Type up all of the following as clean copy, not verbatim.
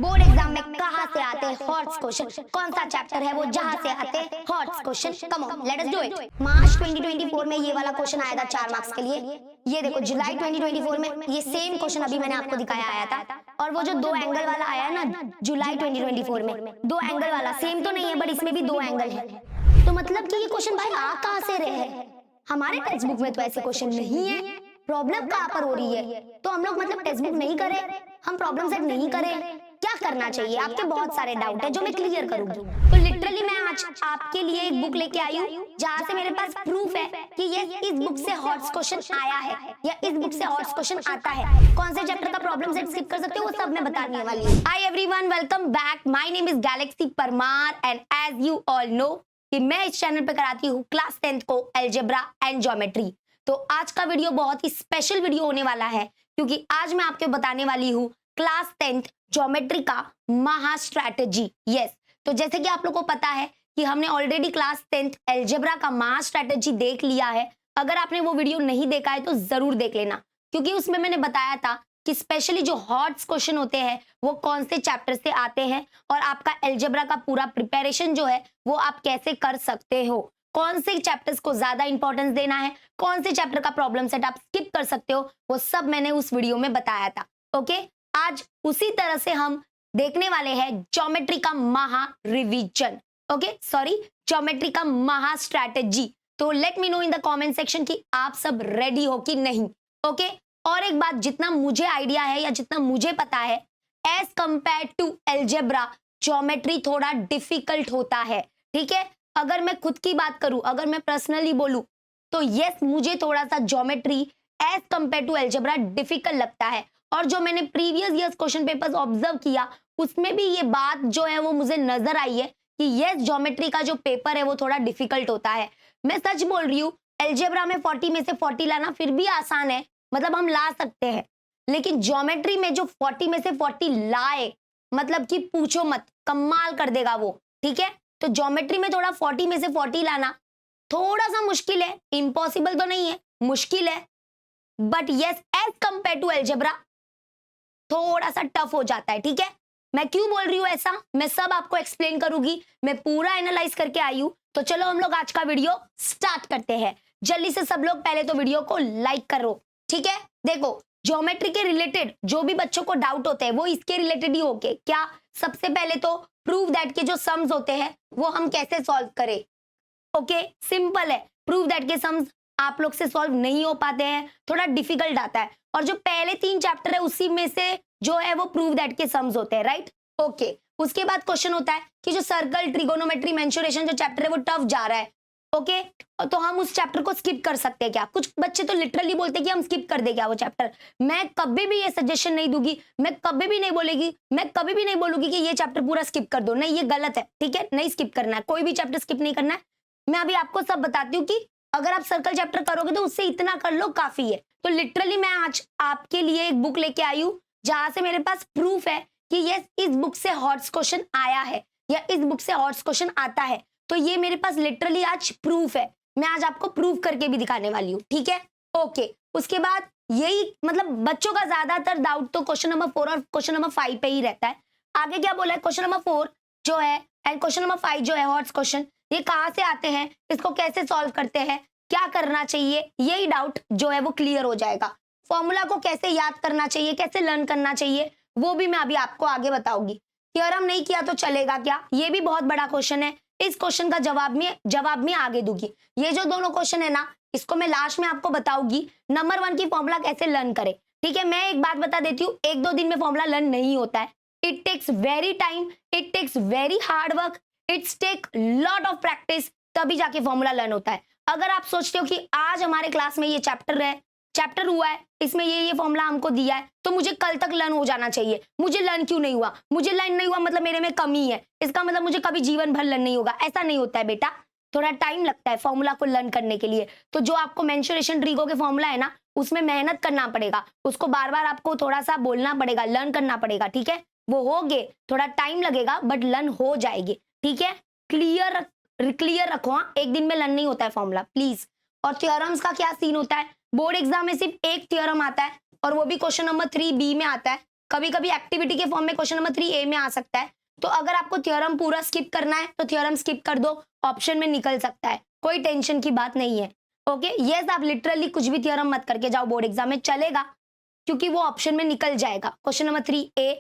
Board exam में कहाँ से आते हैं हॉट्स क्वेश्चन, कौन सा चैप्टर है वो जहाँ से आते हैं HOTS question. Come on let us do it. March 2024 में ये वाला क्वेश्चन आया था 4 मार्क्स के लिए। ये देखो जुलाई 2024 में ये सेम क्वेश्चन अभी मैंने आपको दिखाया आया था। और वो जो दो एंगल वाला आया है ना जुलाई 2024 में, दो एंगल वाला सेम तो नहीं है बट इसमें भी दो एंगल है। तो मतलब कि ये क्वेश्चन भाई आ कहाँ से रहे हैं? हमारे टेक्स्ट बुक में तो ऐसे क्वेश्चन नहीं है। प्रॉब्लम कहाँ पर हो रही है? तो हम लोग मतलब टेक्स्ट बुक नहीं करें, हम प्रॉब्लम सेट नहीं करें, क्या करना चाहिए? आपके बहुत सारे डाउट है जो मैं क्लियर करूंगी। तो लिटरली मैं आज आपके लिए एक बुक लेके आई हूँ जहाँ से मेरे पास प्रूफ है कि ये इस बुक से हॉट्स क्वेश्चन आया है या इस बुक से हॉट्स क्वेश्चन आता है। कौन से चैप्टर का प्रॉब्लम सेट स्किप कर सकते हो वो सब मैं बताने वाली हूँ। Hi everyone, welcome back. My name is Galaxy Parmar and as you all know कि मैं इस चैनल पे कराती हूँ क्लास 10th को अलजेब्रा एंड ज्योमेट्री। तो आज का वीडियो बहुत ही स्पेशल वीडियो होने वाला है क्योंकि आज मैं आपको बताने वाली हूँ क्लास 10th ज्योमेट्री का महा स्ट्रैटेजी। यस, तो जैसे कि आप लोग को पता है कि हमने ऑलरेडी क्लास 10th अलजेब्रा का महा स्ट्रैटेजी देख लिया है। अगर आपने वो वीडियो नहीं देखा है तो जरूर देख लेना क्योंकि उसमें मैंने बताया था कि स्पेशली जो हॉट्स क्वेश्चन होते हैं वो कौन से चैप्टर से आते हैं और आपका अलजेब्रा का पूरा प्रिपरेशन जो है वो आप कैसे कर सकते हो, कौन से चैप्टर्स को ज्यादा इंपॉर्टेंस देना है, कौन से चैप्टर का प्रॉब्लम सेट आप स्किप कर सकते हो, वो सब मैंने उस वीडियो में बताया था। ओके, आज उसी तरह से हम देखने वाले हैं ज्योमेट्री का महा रिवीजन। ओके सॉरी, ज्योमेट्री का महा स्ट्रैटेजी। तो let me know in the comment section कि आप सब रेडी हो कि नहीं। ओके, और एक बात, जितना मुझे आइडिया है या जितना मुझे पता है, as compare to algebra geometry थोड़ा डिफिकल्ट होता है। ठीक है, अगर मैं खुद की बात करूं, अगर मैं पर्सनली बोलूं तो यस, मुझे थोड़ा सा geometry as compare to algebra difficult लगता है। और जो मैंने previous years question papers observe किया उसमें भी ये बात जो है वो मुझे नजर आई है कि यस, ज्योमेट्री का जो पेपर है वो थोड़ा डिफिकल्ट होता है। मैं सच बोल रही हूँ, अलजेब्रा में 40 में से 40 लाना फिर भी आसान है, मतलब हम ला सकते हैं। लेकिन ज्योमेट्री में जो 40 में से 40 लाए, मतलब कि पूछो मत, कमाल कर देगा वो। ठीक है, तो ज्योमेट्री में थोड़ा 40 में से 40 लाना थोड़ा सा मुश्किल है, इम्पॉसिबल तो नहीं है, मुश्किल है, but yes as compare to algebra थोड़ा सा टफ हो जाता है। ठीक है, मैं क्यों बोल रही हूँ ऐसा, मैं सब आपको एक्सप्लेन करूंगी, मैं पूरा एनालाइज करके आई हूँ। तो चलो हम लोग आज का वीडियो स्टार्ट करते हैं। जल्दी से सब लोग पहले तो वीडियो को लाइक करो। ठीक है, देखो ज्योमेट्री के रिलेटेड जो भी बच्चों को डाउट होते हैं वो इसके रिलेटेड ही होके क्या, सबसे पहले तो प्रूव दैट के जो सम्स होते हैं वो हम कैसे सॉल्व करें। ओके, सिंपल है, प्रूव दैट के सम्स आप लोग से सॉल्व नहीं हो पाते हैं, थोड़ा डिफिकल्ट आता है। और जो पहले 3 चैप्टर है उसी में से जो है वो प्रूव दैट के सम्स होते हैं, राइट। ओके, उसके बाद क्वेश्चन होता है कि जो सर्कल, ट्रिगोनोमेट्री, मेंसुरेशन जो चैप्टर है वो टफ जा रहा है। ओके, तो हम उस चैप्टर को स्किप कर सकते हैं क्या? कुछ बच्चे तो लिटरली बोलते हैं कि हम स्किप कर दे क्या वो चैप्टर। मैं कभी भी ये सजेशन नहीं दूंगी, मैं कभी भी नहीं बोलेगी, मैं कभी भी नहीं बोलूंगी कि ये चैप्टर पूरा स्किप कर दो, नहीं, ये गलत है। ठीक है, नहीं स्किप करना है, कोई भी चैप्टर स्किप नहीं करना है। मैं अभी आपको सब बताती हूँ कि अगर आप सर्कल चैप्टर करोगे तो उससे इतना कर लो, काफी है। तो लिटरली मैं आज आपके लिए एक बुक लेके आई हूँ जहां से मेरे पास प्रूफ है कि ये इस बुक से हॉट्स क्वेश्चन आया है या इस बुक से हॉट्स क्वेश्चन आता है। तो ये मेरे पास लिटरली आज प्रूफ है, मैं आज आपको प्रूफ करके भी दिखाने वाली हूँ। ठीक है, ओके, उसके बाद यही मतलब बच्चों का ज्यादातर डाउट तो क्वेश्चन नंबर 4 और क्वेश्चन नंबर 5 पे ही रहता है। आगे क्या बोला है, क्वेश्चन नंबर 4 जो है एंड क्वेश्चन नंबर 5 जो है हॉट्स क्वेश्चन, ये कहाँ से आते हैं, इसको कैसे सॉल्व करते हैं, क्या करना चाहिए, यही डाउट जो है वो क्लियर हो जाएगा। फॉर्मूला को कैसे याद करना चाहिए, कैसे लर्न करना चाहिए, वो भी मैं अभी आपको आगे बताऊंगी। थ्योरम नहीं किया तो चलेगा क्या, ये भी बहुत बड़ा क्वेश्चन है। इस क्वेश्चन का जवाब में आगे दूंगी। ये जो दोनों क्वेश्चन है ना, इसको मैं लास्ट में आपको बताऊंगी। नंबर 1 की फॉर्मूला कैसे लर्न करें। ठीक है, मैं एक बात बता देती हूँ, 1-2 दिन में फॉर्मूला लर्न नहीं होता है। It takes very time, it takes very hard work, it's take lot of practice, तभी जाके फॉर्मूला लर्न होता है। अगर आप सोचते हो कि आज हमारे क्लास में ये चैप्टर हुआ है, इसमें ये फॉर्मूला हमको दिया है तो मुझे कल तक लर्न हो जाना चाहिए, मुझे लर्न क्यों नहीं हुआ, मुझे लर्न नहीं हुआ मतलब मेरे में कमी है, इसका मतलब मुझे कभी जीवन भर लर्न नहीं होगा, ऐसा नहीं होता है बेटा। थोड़ा टाइम लगता है फॉर्मूला को लर्न करने के लिए। तो जो आपको मेंसुरेशन ट्रिगो के फॉर्मूला है ना, उसमें मेहनत करना पड़ेगा, उसको बार बार आपको थोड़ा सा बोलना पड़ेगा, लर्न करना पड़ेगा। ठीक है, वो होगे, थोड़ा टाइम लगेगा बट लर्न हो जाएगी। ठीक है, क्लियर रखो, हाँ, एक दिन में लर्न नहीं होता है फॉर्मूला, प्लीज। और थ्योरम्स का क्या सीन होता है, बोर्ड एग्जाम में सिर्फ एक थ्योरम आता है और वो भी क्वेश्चन नंबर 3B में आता है। कभी कभी एक्टिविटी के फॉर्म में क्वेश्चन नंबर 3A में आ सकता है। तो अगर आपको थ्योरम पूरा स्किप करना है तो थ्योरम स्किप कर दो, ऑप्शन में निकल सकता है, कोई टेंशन की बात नहीं है। ओके, यस, आप लिटरली कुछ भी थ्योरम मत करके जाओ बोर्ड एग्जाम में, चलेगा, क्योंकि वो ऑप्शन में निकल जाएगा। Question number 3A,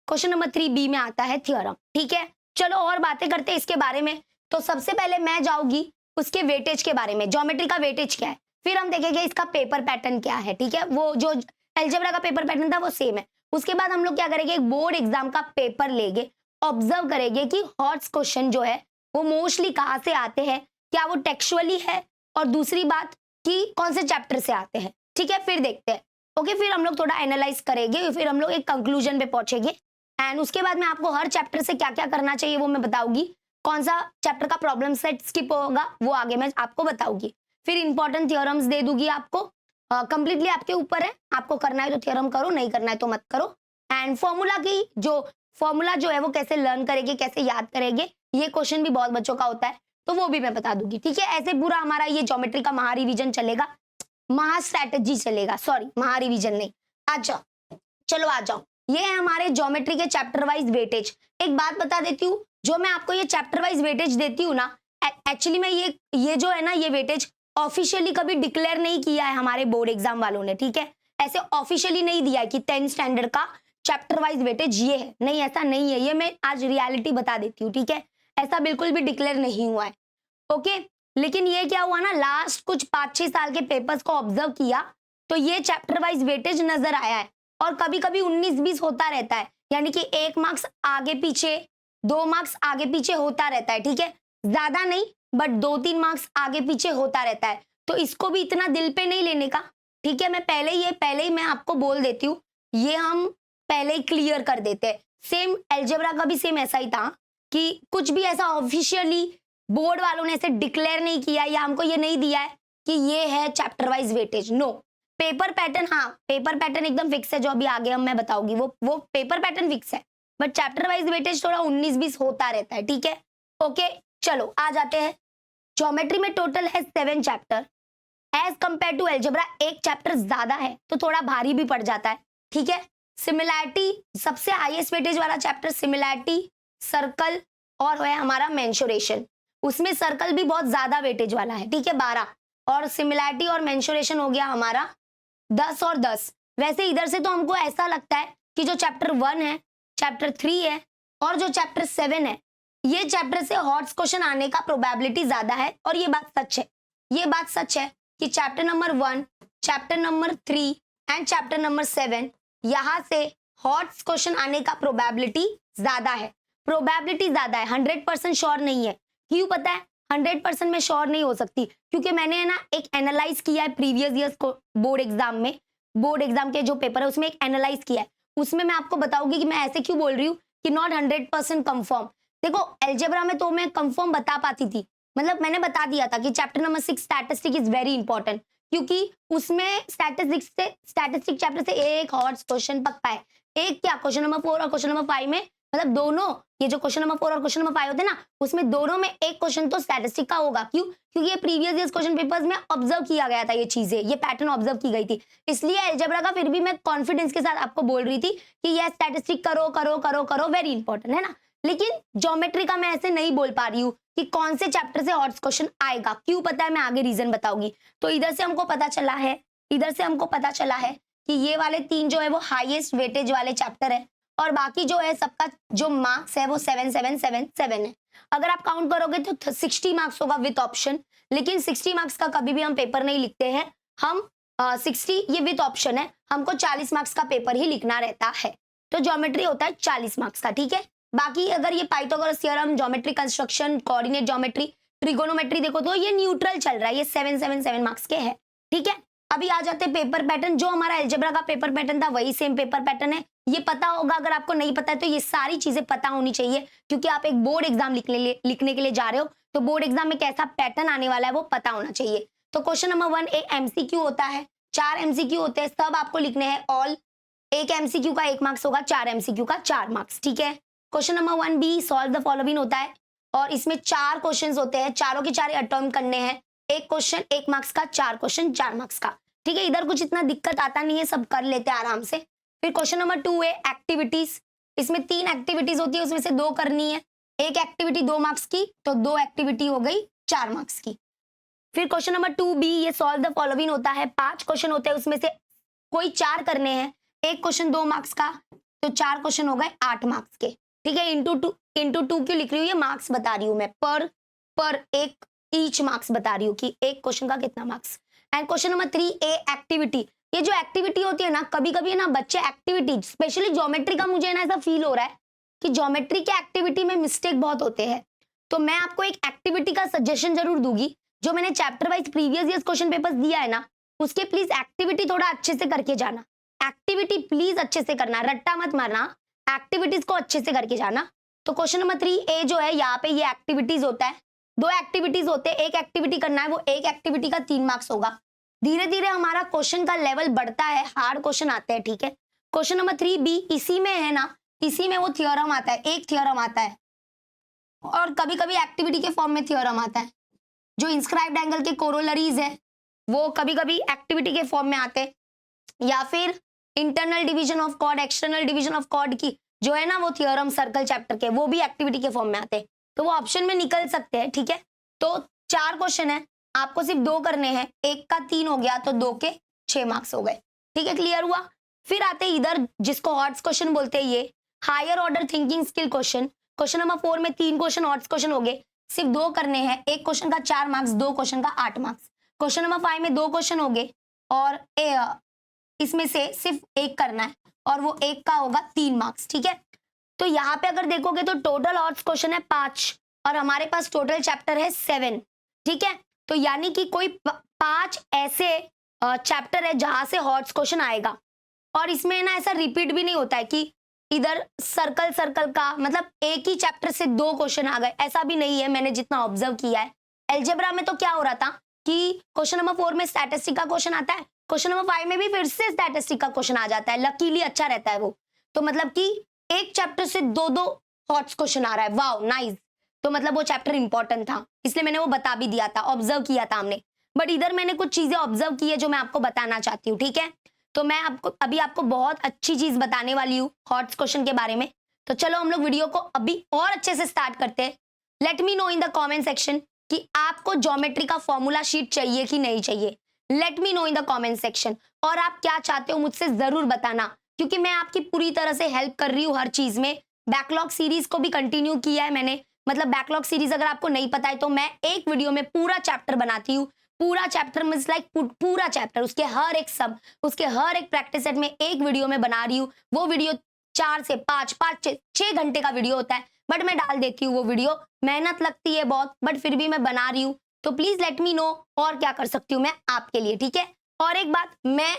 question number 3B में आता है थ्योरम। ठीक है, चलो और बातें करते हैं इसके बारे में। तो सबसे पहले मैं जाऊंगी उसके वेटेज के बारे में, ज्योमेट्री का वेटेज क्या है, फिर हम देखेंगे इसका पेपर पैटर्न क्या है। ठीक है, वो जो अलजेब्रा का पेपर पैटर्न था वो सेम है। उसके बाद हम लोग क्या करेंगे, एक बोर्ड एग्जाम का पेपर लेंगे, ऑब्जर्व करेंगे कि हॉट्स क्वेश्चन जो है वो मोस्टली कहाँ से आते हैं, क्या वो टेक्सुअली है, और दूसरी बात कि कौन से चैप्टर से आते हैं। ठीक है, फिर देखते हैं। ओके, फिर हम लोग थोड़ा एनालाइज करेंगे, फिर हम लोग एक कंक्लूजन पे पहुंचेंगे, एंड उसके बाद मैं आपको हर चैप्टर से क्या क्या करना चाहिए वो मैं बताऊंगी। कौन सा चैप्टर का प्रॉब्लम सेट स्किप होगा वो आगे मैं आपको बताऊंगी। फिर इंपॉर्टेंट थ्योरम्स दे दूंगी आपको, कंप्लीटली आपके ऊपर है, आपको करना है तो थ्योरम करो, नहीं करना है तो मत करो। एंड फॉर्मूला जो है वो कैसे लर्न करेंगे, कैसे याद करेंगे, ये क्वेश्चन भी बहुत बच्चों का होता है, तो वो भी मैं बता दूंगी। ठीक है, ऐसे पूरा हमारा ये ज्योमेट्री का महा रिवीजन चलेगा, महा स्ट्रैटेजी चलेगा, सॉरी महा रिवीजन नहीं। आ जाओ, चलो आ जाओ, ये है हमारे ज्योमेट्री के चैप्टर वाइज वेटेज। एक बात बता देती हूँ, जो मैं आपको ये चैप्टर वाइज वेटेज देती हूँ ना, एक्चुअली में ये जो है ना, ये वेटेज ऑफिशियली कभी डिक्लेयर नहीं किया है हमारे बोर्ड एग्जाम वालों ने। ठीक है, ऐसे ऑफिशियली नहीं दिया है कि 10 स्टैंडर्ड का चैप्टर वाइज वेटेज ये है, नहीं, ऐसा नहीं है। ये मैं आज रियलिटी बता देती हूँ। ठीक है, ऐसा बिल्कुल भी डिक्लेयर नहीं हुआ है। ओके, लेकिन ये क्या हुआ ना, लास्ट कुछ 5-6 साल के पेपर्स को ऑब्जर्व किया तो ये चैप्टर वाइज वेटेज नजर आया है, और कभी कभी 19-20 होता रहता है, यानी कि 1 मार्क्स आगे पीछे, 2 मार्क्स आगे पीछे होता रहता है। ठीक है, ज्यादा नहीं, बट 2-3 मार्क्स आगे पीछे होता रहता है, तो इसको भी इतना दिल पे नहीं लेने का। ठीक है, मैं पहले ही मैं आपको बोल देती हूँ, ये हम पहले ही क्लियर कर देते हैं। सेम अलजेब्रा का भी सेम ऐसा ही था कि कुछ भी ऐसा ऑफिशियली बोर्ड वालों ने ऐसे डिक्लेयर नहीं किया या हमको ये नहीं दिया है कि ये है chapter wise weightage, no. Paper pattern, हाँ, पेपर पैटर्न एकदम फिक्स है, जो अभी आगे हम मैं बताऊंगी वो पेपर पैटर्न फिक्स है, बट चैप्टर वाइज वेटेज थोड़ा 19-20 होता रहता है। ठीक है, ओके, चलो आ जाते हैं। ज्योमेट्री में टोटल है 7 chapter, as compare to algebra एक चैप्टर ज्यादा है तो थोड़ा भारी भी पड़ जाता है। ठीक है, सिमिलैरिटी सबसे हाईएस्ट वेटेज वाला चैप्टर सिमिलैरिटी, सर्कल और है हमारा मेंसुरेशन। उसमें सर्कल भी बहुत ज्यादा वेटेज वाला है। ठीक है, 12, और सिमिलैरिटी और मेंसुरेशन हो गया हमारा 10 और 10। वैसे इधर से तो हमको ऐसा लगता है कि जो चैप्टर 1 है, चैप्टर 3 है और जो चैप्टर 7 है, ये चैप्टर से हॉट्स क्वेश्चन आने का प्रोबेबिलिटी ज्यादा है, और ये बात सच है। ये बात सच है कि chapter number 1, chapter number 3 and chapter number 7, यहाँ से हॉट्स क्वेश्चन आने का प्रोबेबिलिटी ज्यादा है। प्रोबेबिलिटी ज्यादा है, 100% श्योर नहीं है। क्यों पता है 100% में श्योर नहीं हो सकती? क्योंकि मैंने है ना एक एनालाइज किया है प्रीवियस ईयर्स को बोर्ड एग्जाम में, बोर्ड एग्जाम के जो पेपर है उसमें एक एनालाइज किया है। उसमें मैं आपको बताऊंगी कि मैं ऐसे क्यों बोल रही हूँ कि नॉट 100% कंफर्म। देखो अलजेब्रा में तो मैं कंफर्म बता पाती थी, मतलब मैंने बता दिया था कि chapter number 6 statistic is very important, क्योंकि उसमें स्टैटिस्टिक चैप्टर से एक हॉट्स क्वेश्चन पक्का है। एक क्या, क्वेश्चन नंबर 4 और क्वेश्चन नंबर 5 में, मतलब दोनों, ये जो क्वेश्चन नंबर 4 और क्वेश्चन नंबर 5 होते हैं ना, उसमें दोनों में एक क्वेश्चन तो स्टैटिस्टिक का होगा। क्यों? क्योंकि ये प्रीवियस ईयर क्वेश्चन पेपर्स में ऑब्जर्व किया गया था, ये चीजें, ये पैटर्न ऑब्जर्व की गई थी। इसलिए अलजेब्रा का फिर भी मैं कॉन्फिडेंस के साथ आपको बोल रही थी कि ये स्टैटिस्टिक करो करो करो करो, वेरी इंपॉर्टेंट है ना। लेकिन ज्योमेट्री का मैं ऐसे नहीं बोल पा रही हूँ कि कौन से चैप्टर से हॉट्स क्वेश्चन आएगा। क्यों पता है, मैं आगे रीजन बताऊंगी। तो इधर से हमको पता चला है कि ये वाले 3 जो है वो हाईएस्ट वेटेज वाले चैप्टर है, और बाकी जो है सबका जो मार्क्स है वो 7 है। अगर आप काउंट करोगे तो 60 मार्क्स होगा विथ ऑप्शन, लेकिन 60 मार्क्स का कभी भी हम पेपर नहीं लिखते हैं। हम 60 ये विथ ऑप्शन है, हमको 40 मार्क्स का पेपर ही लिखना रहता है। तो ज्योमेट्री होता है 40 मार्क्स का। ठीक है, बाकी अगर ये Pythagoras theorem, geometry construction, coordinate geometry, trigonometry देखो तो ये न्यूट्रल चल रहा है, ये 7 मार्क्स के है। ठीक है, अभी आ जाते हैं पेपर पैटर्न। जो हमारा अलजेब्रा का पेपर पैटर्न था वही सेम पेपर पैटर्न है। ये पता होगा, अगर आपको नहीं पता है तो ये सारी चीजें पता होनी चाहिए, क्योंकि आप एक बोर्ड एग्जाम लिखने के लिए जा रहे हो, तो बोर्ड एग्जाम में कैसा पैटर्न आने वाला है वो पता होना चाहिए। तो क्वेश्चन नंबर 1 एक एमसीक्यू होता है, 4 एमसीक्यू होते हैं, सब आपको लिखने हैं ऑल। एक एमसीक्यू का 1 मार्क्स होगा, 4 एमसीक्यू का 4 मार्क्स। ठीक है, question number 1B solve the following होता है, और इसमें 4 क्वेश्चन होते हैं, चारों के 4 अटेम्प्ट करने हैं। एक क्वेश्चन 1 मार्क्स का, 4 क्वेश्चन 4 मार्क्स का। ठीक है, इधर कुछ इतना दिक्कत आता नहीं है, सब कर लेते हैं आराम से। फिर क्वेश्चन नंबर 2 है एक्टिविटीज। इसमें 3 एक्टिविटीज होती है, उसमें से 2 करनी है। एक एक्टिविटी 2 मार्क्स की, तो 2 एक्टिविटी हो गई 4 मार्क्स की। फिर क्वेश्चन नंबर 2B, ये सॉल्व द फॉलोइंग होता है। 5 क्वेश्चन होते हैं, उसमें से कोई 4 करने हैं। एक क्वेश्चन 2 मार्क्स का, तो 4 क्वेश्चन हो गए 8 मार्क्स के। ठीक है, इंटू टू क्यों लिख रही हूँ, ये मार्क्स बता रही हूँ मैं, पर एक ईच मार्क्स बता रही हूँ कि एक क्वेश्चन का कितना marks. And question number 3A activity. ये जो एक्टिविटी होती है ना, कभी कभी ना बच्चे एक्टिविटी, स्पेशली ज्योमेट्री का, मुझे ना ऐसा फील हो रहा है कि ज्योमेट्री के एक्टिविटी में मिस्टेक बहुत होते हैं। तो मैं आपको एक एक्टिविटी का सजेशन जरूर दूंगी, जो मैंने chapter wise previous years question papers दिया है ना, उसके प्लीज एक्टिविटी थोड़ा अच्छे से करके जाना। एक्टिविटी प्लीज अच्छे से करना, रट्टा मत मारना, एक्टिविटीज को अच्छे से करके जाना। तो क्वेश्चन नंबर 3A जो है, यहाँ पे ये एक्टिविटीज होता है। 2 एक्टिविटीज होते हैं, एक एक्टिविटी करना है, वो एक एक्टिविटी का 3 मार्क्स होगा। धीरे धीरे हमारा क्वेश्चन का लेवल बढ़ता है, हार्ड क्वेश्चन आते हैं। ठीक है, क्वेश्चन नंबर 3B इसी में है ना, इसी में वो थ्योरम आता है, एक थ्योरम आता है, और कभी कभी एक्टिविटी के फॉर्म में थ्योरम आता है। जो इंस्क्राइब्ड एंगल के कोरोलरीज है, वो कभी कभी एक्टिविटी के फॉर्म में आते हैं, या फिर internal division of chord, external division of chord की जो है ना, वो थ्योरम सर्कल चैप्टर के, वो भी एक्टिविटी के फॉर्म में आते हैं। तो वो ऑप्शन में निकल सकते हैं। ठीक है, तो 4 क्वेश्चन है, आपको सिर्फ 2 करने हैं, एक का 3 हो गया, तो 2 के 6 मार्क्स हो गए। ठीक है, क्लियर हुआ। फिर आते इधर, जिसको हॉट्स क्वेश्चन बोलते हैं, ये higher order thinking skill question. Question number 4 में 3 क्वेश्चन हॉट्स क्वेश्चन हो गए, सिर्फ 2 करने हैं। एक क्वेश्चन का 4 मार्क्स, 2 क्वेश्चन का 8 मार्क्स। क्वेश्चन नंबर 5 में 2 क्वेश्चन हो गए, और इसमें से सिर्फ एक करना है, और वो एक का होगा 3 मार्क्स। ठीक है, तो यहाँ पे अगर देखोगे तो टोटल हॉट्स क्वेश्चन है 5, और हमारे पास टोटल चैप्टर है 7। ठीक है, तो यानी कि कोई 5 ऐसे चैप्टर है जहां से हॉट्स क्वेश्चन आएगा। और इसमें ना ऐसा रिपीट भी नहीं होता है कि इधर सर्कल सर्कल का, मतलब एक ही चैप्टर से 2 क्वेश्चन आ गए, ऐसा भी नहीं है, मैंने जितना ऑब्जर्व किया है। एल्जेब्रा में तो क्या हो रहा था कि क्वेश्चन नंबर 4 में स्टैटिस्टिक का क्वेश्चन आता है, क्वेश्चन नंबर 5 में भी फिर से स्टैटिस्टिक का क्वेश्चन आ जाता है। लकीली अच्छा रहता है वो, तो मतलब कि एक चैप्टर से 2 हॉट्स क्वेश्चन आ रहा है। Wow, nice. तो मतलब वो चैप्टर इंपॉर्टेंट था, इसलिए मैंने वो बता भी दिया था, ऑब्जर्व किया था हमने। बट इधर मैंने कुछ चीजें ऑब्जर्व की है जो मैं आपको बताना चाहती हूँ। ठीक है, तो मैं आपको बहुत अच्छी चीज बताने वाली हूँ हॉट्स क्वेश्चन के बारे में। तो चलो हम लोग वीडियो को अभी और अच्छे से स्टार्ट करते हैं। Let me know in the comment section कि आपको ज्योमेट्री का फॉर्मूला शीट चाहिए कि नहीं चाहिए। Let me know in the comment section, और आप क्या चाहते हो मुझसे जरूर बताना, क्योंकि मैं आपकी पूरी तरह से हेल्प कर रही हूँ हर चीज में। बैकलॉग सीरीज को भी कंटिन्यू किया है मैंने, मतलब बैकलॉग सीरीज अगर आपको नहीं पता है तो मैं एक वीडियो में पूरा चैप्टर बनाती हूँ। पूरा चैप्टर मींस लाइक पूरा चैप्टर, उसके हर एक सब, उसके हर एक प्रैक्टिस सेट में एक वीडियो में बना रही हूँ। वो वीडियो 4 से 5 6 घंटे का वीडियो होता है, बट मैं डाल देती हूँ वो वीडियो। मेहनत लगती है बहुत, बट फिर भी मैं बना रही हूँ। तो प्लीज लेट मी नो और क्या कर सकती हूँ मैं आपके लिए। ठीक है, और एक बात, मैं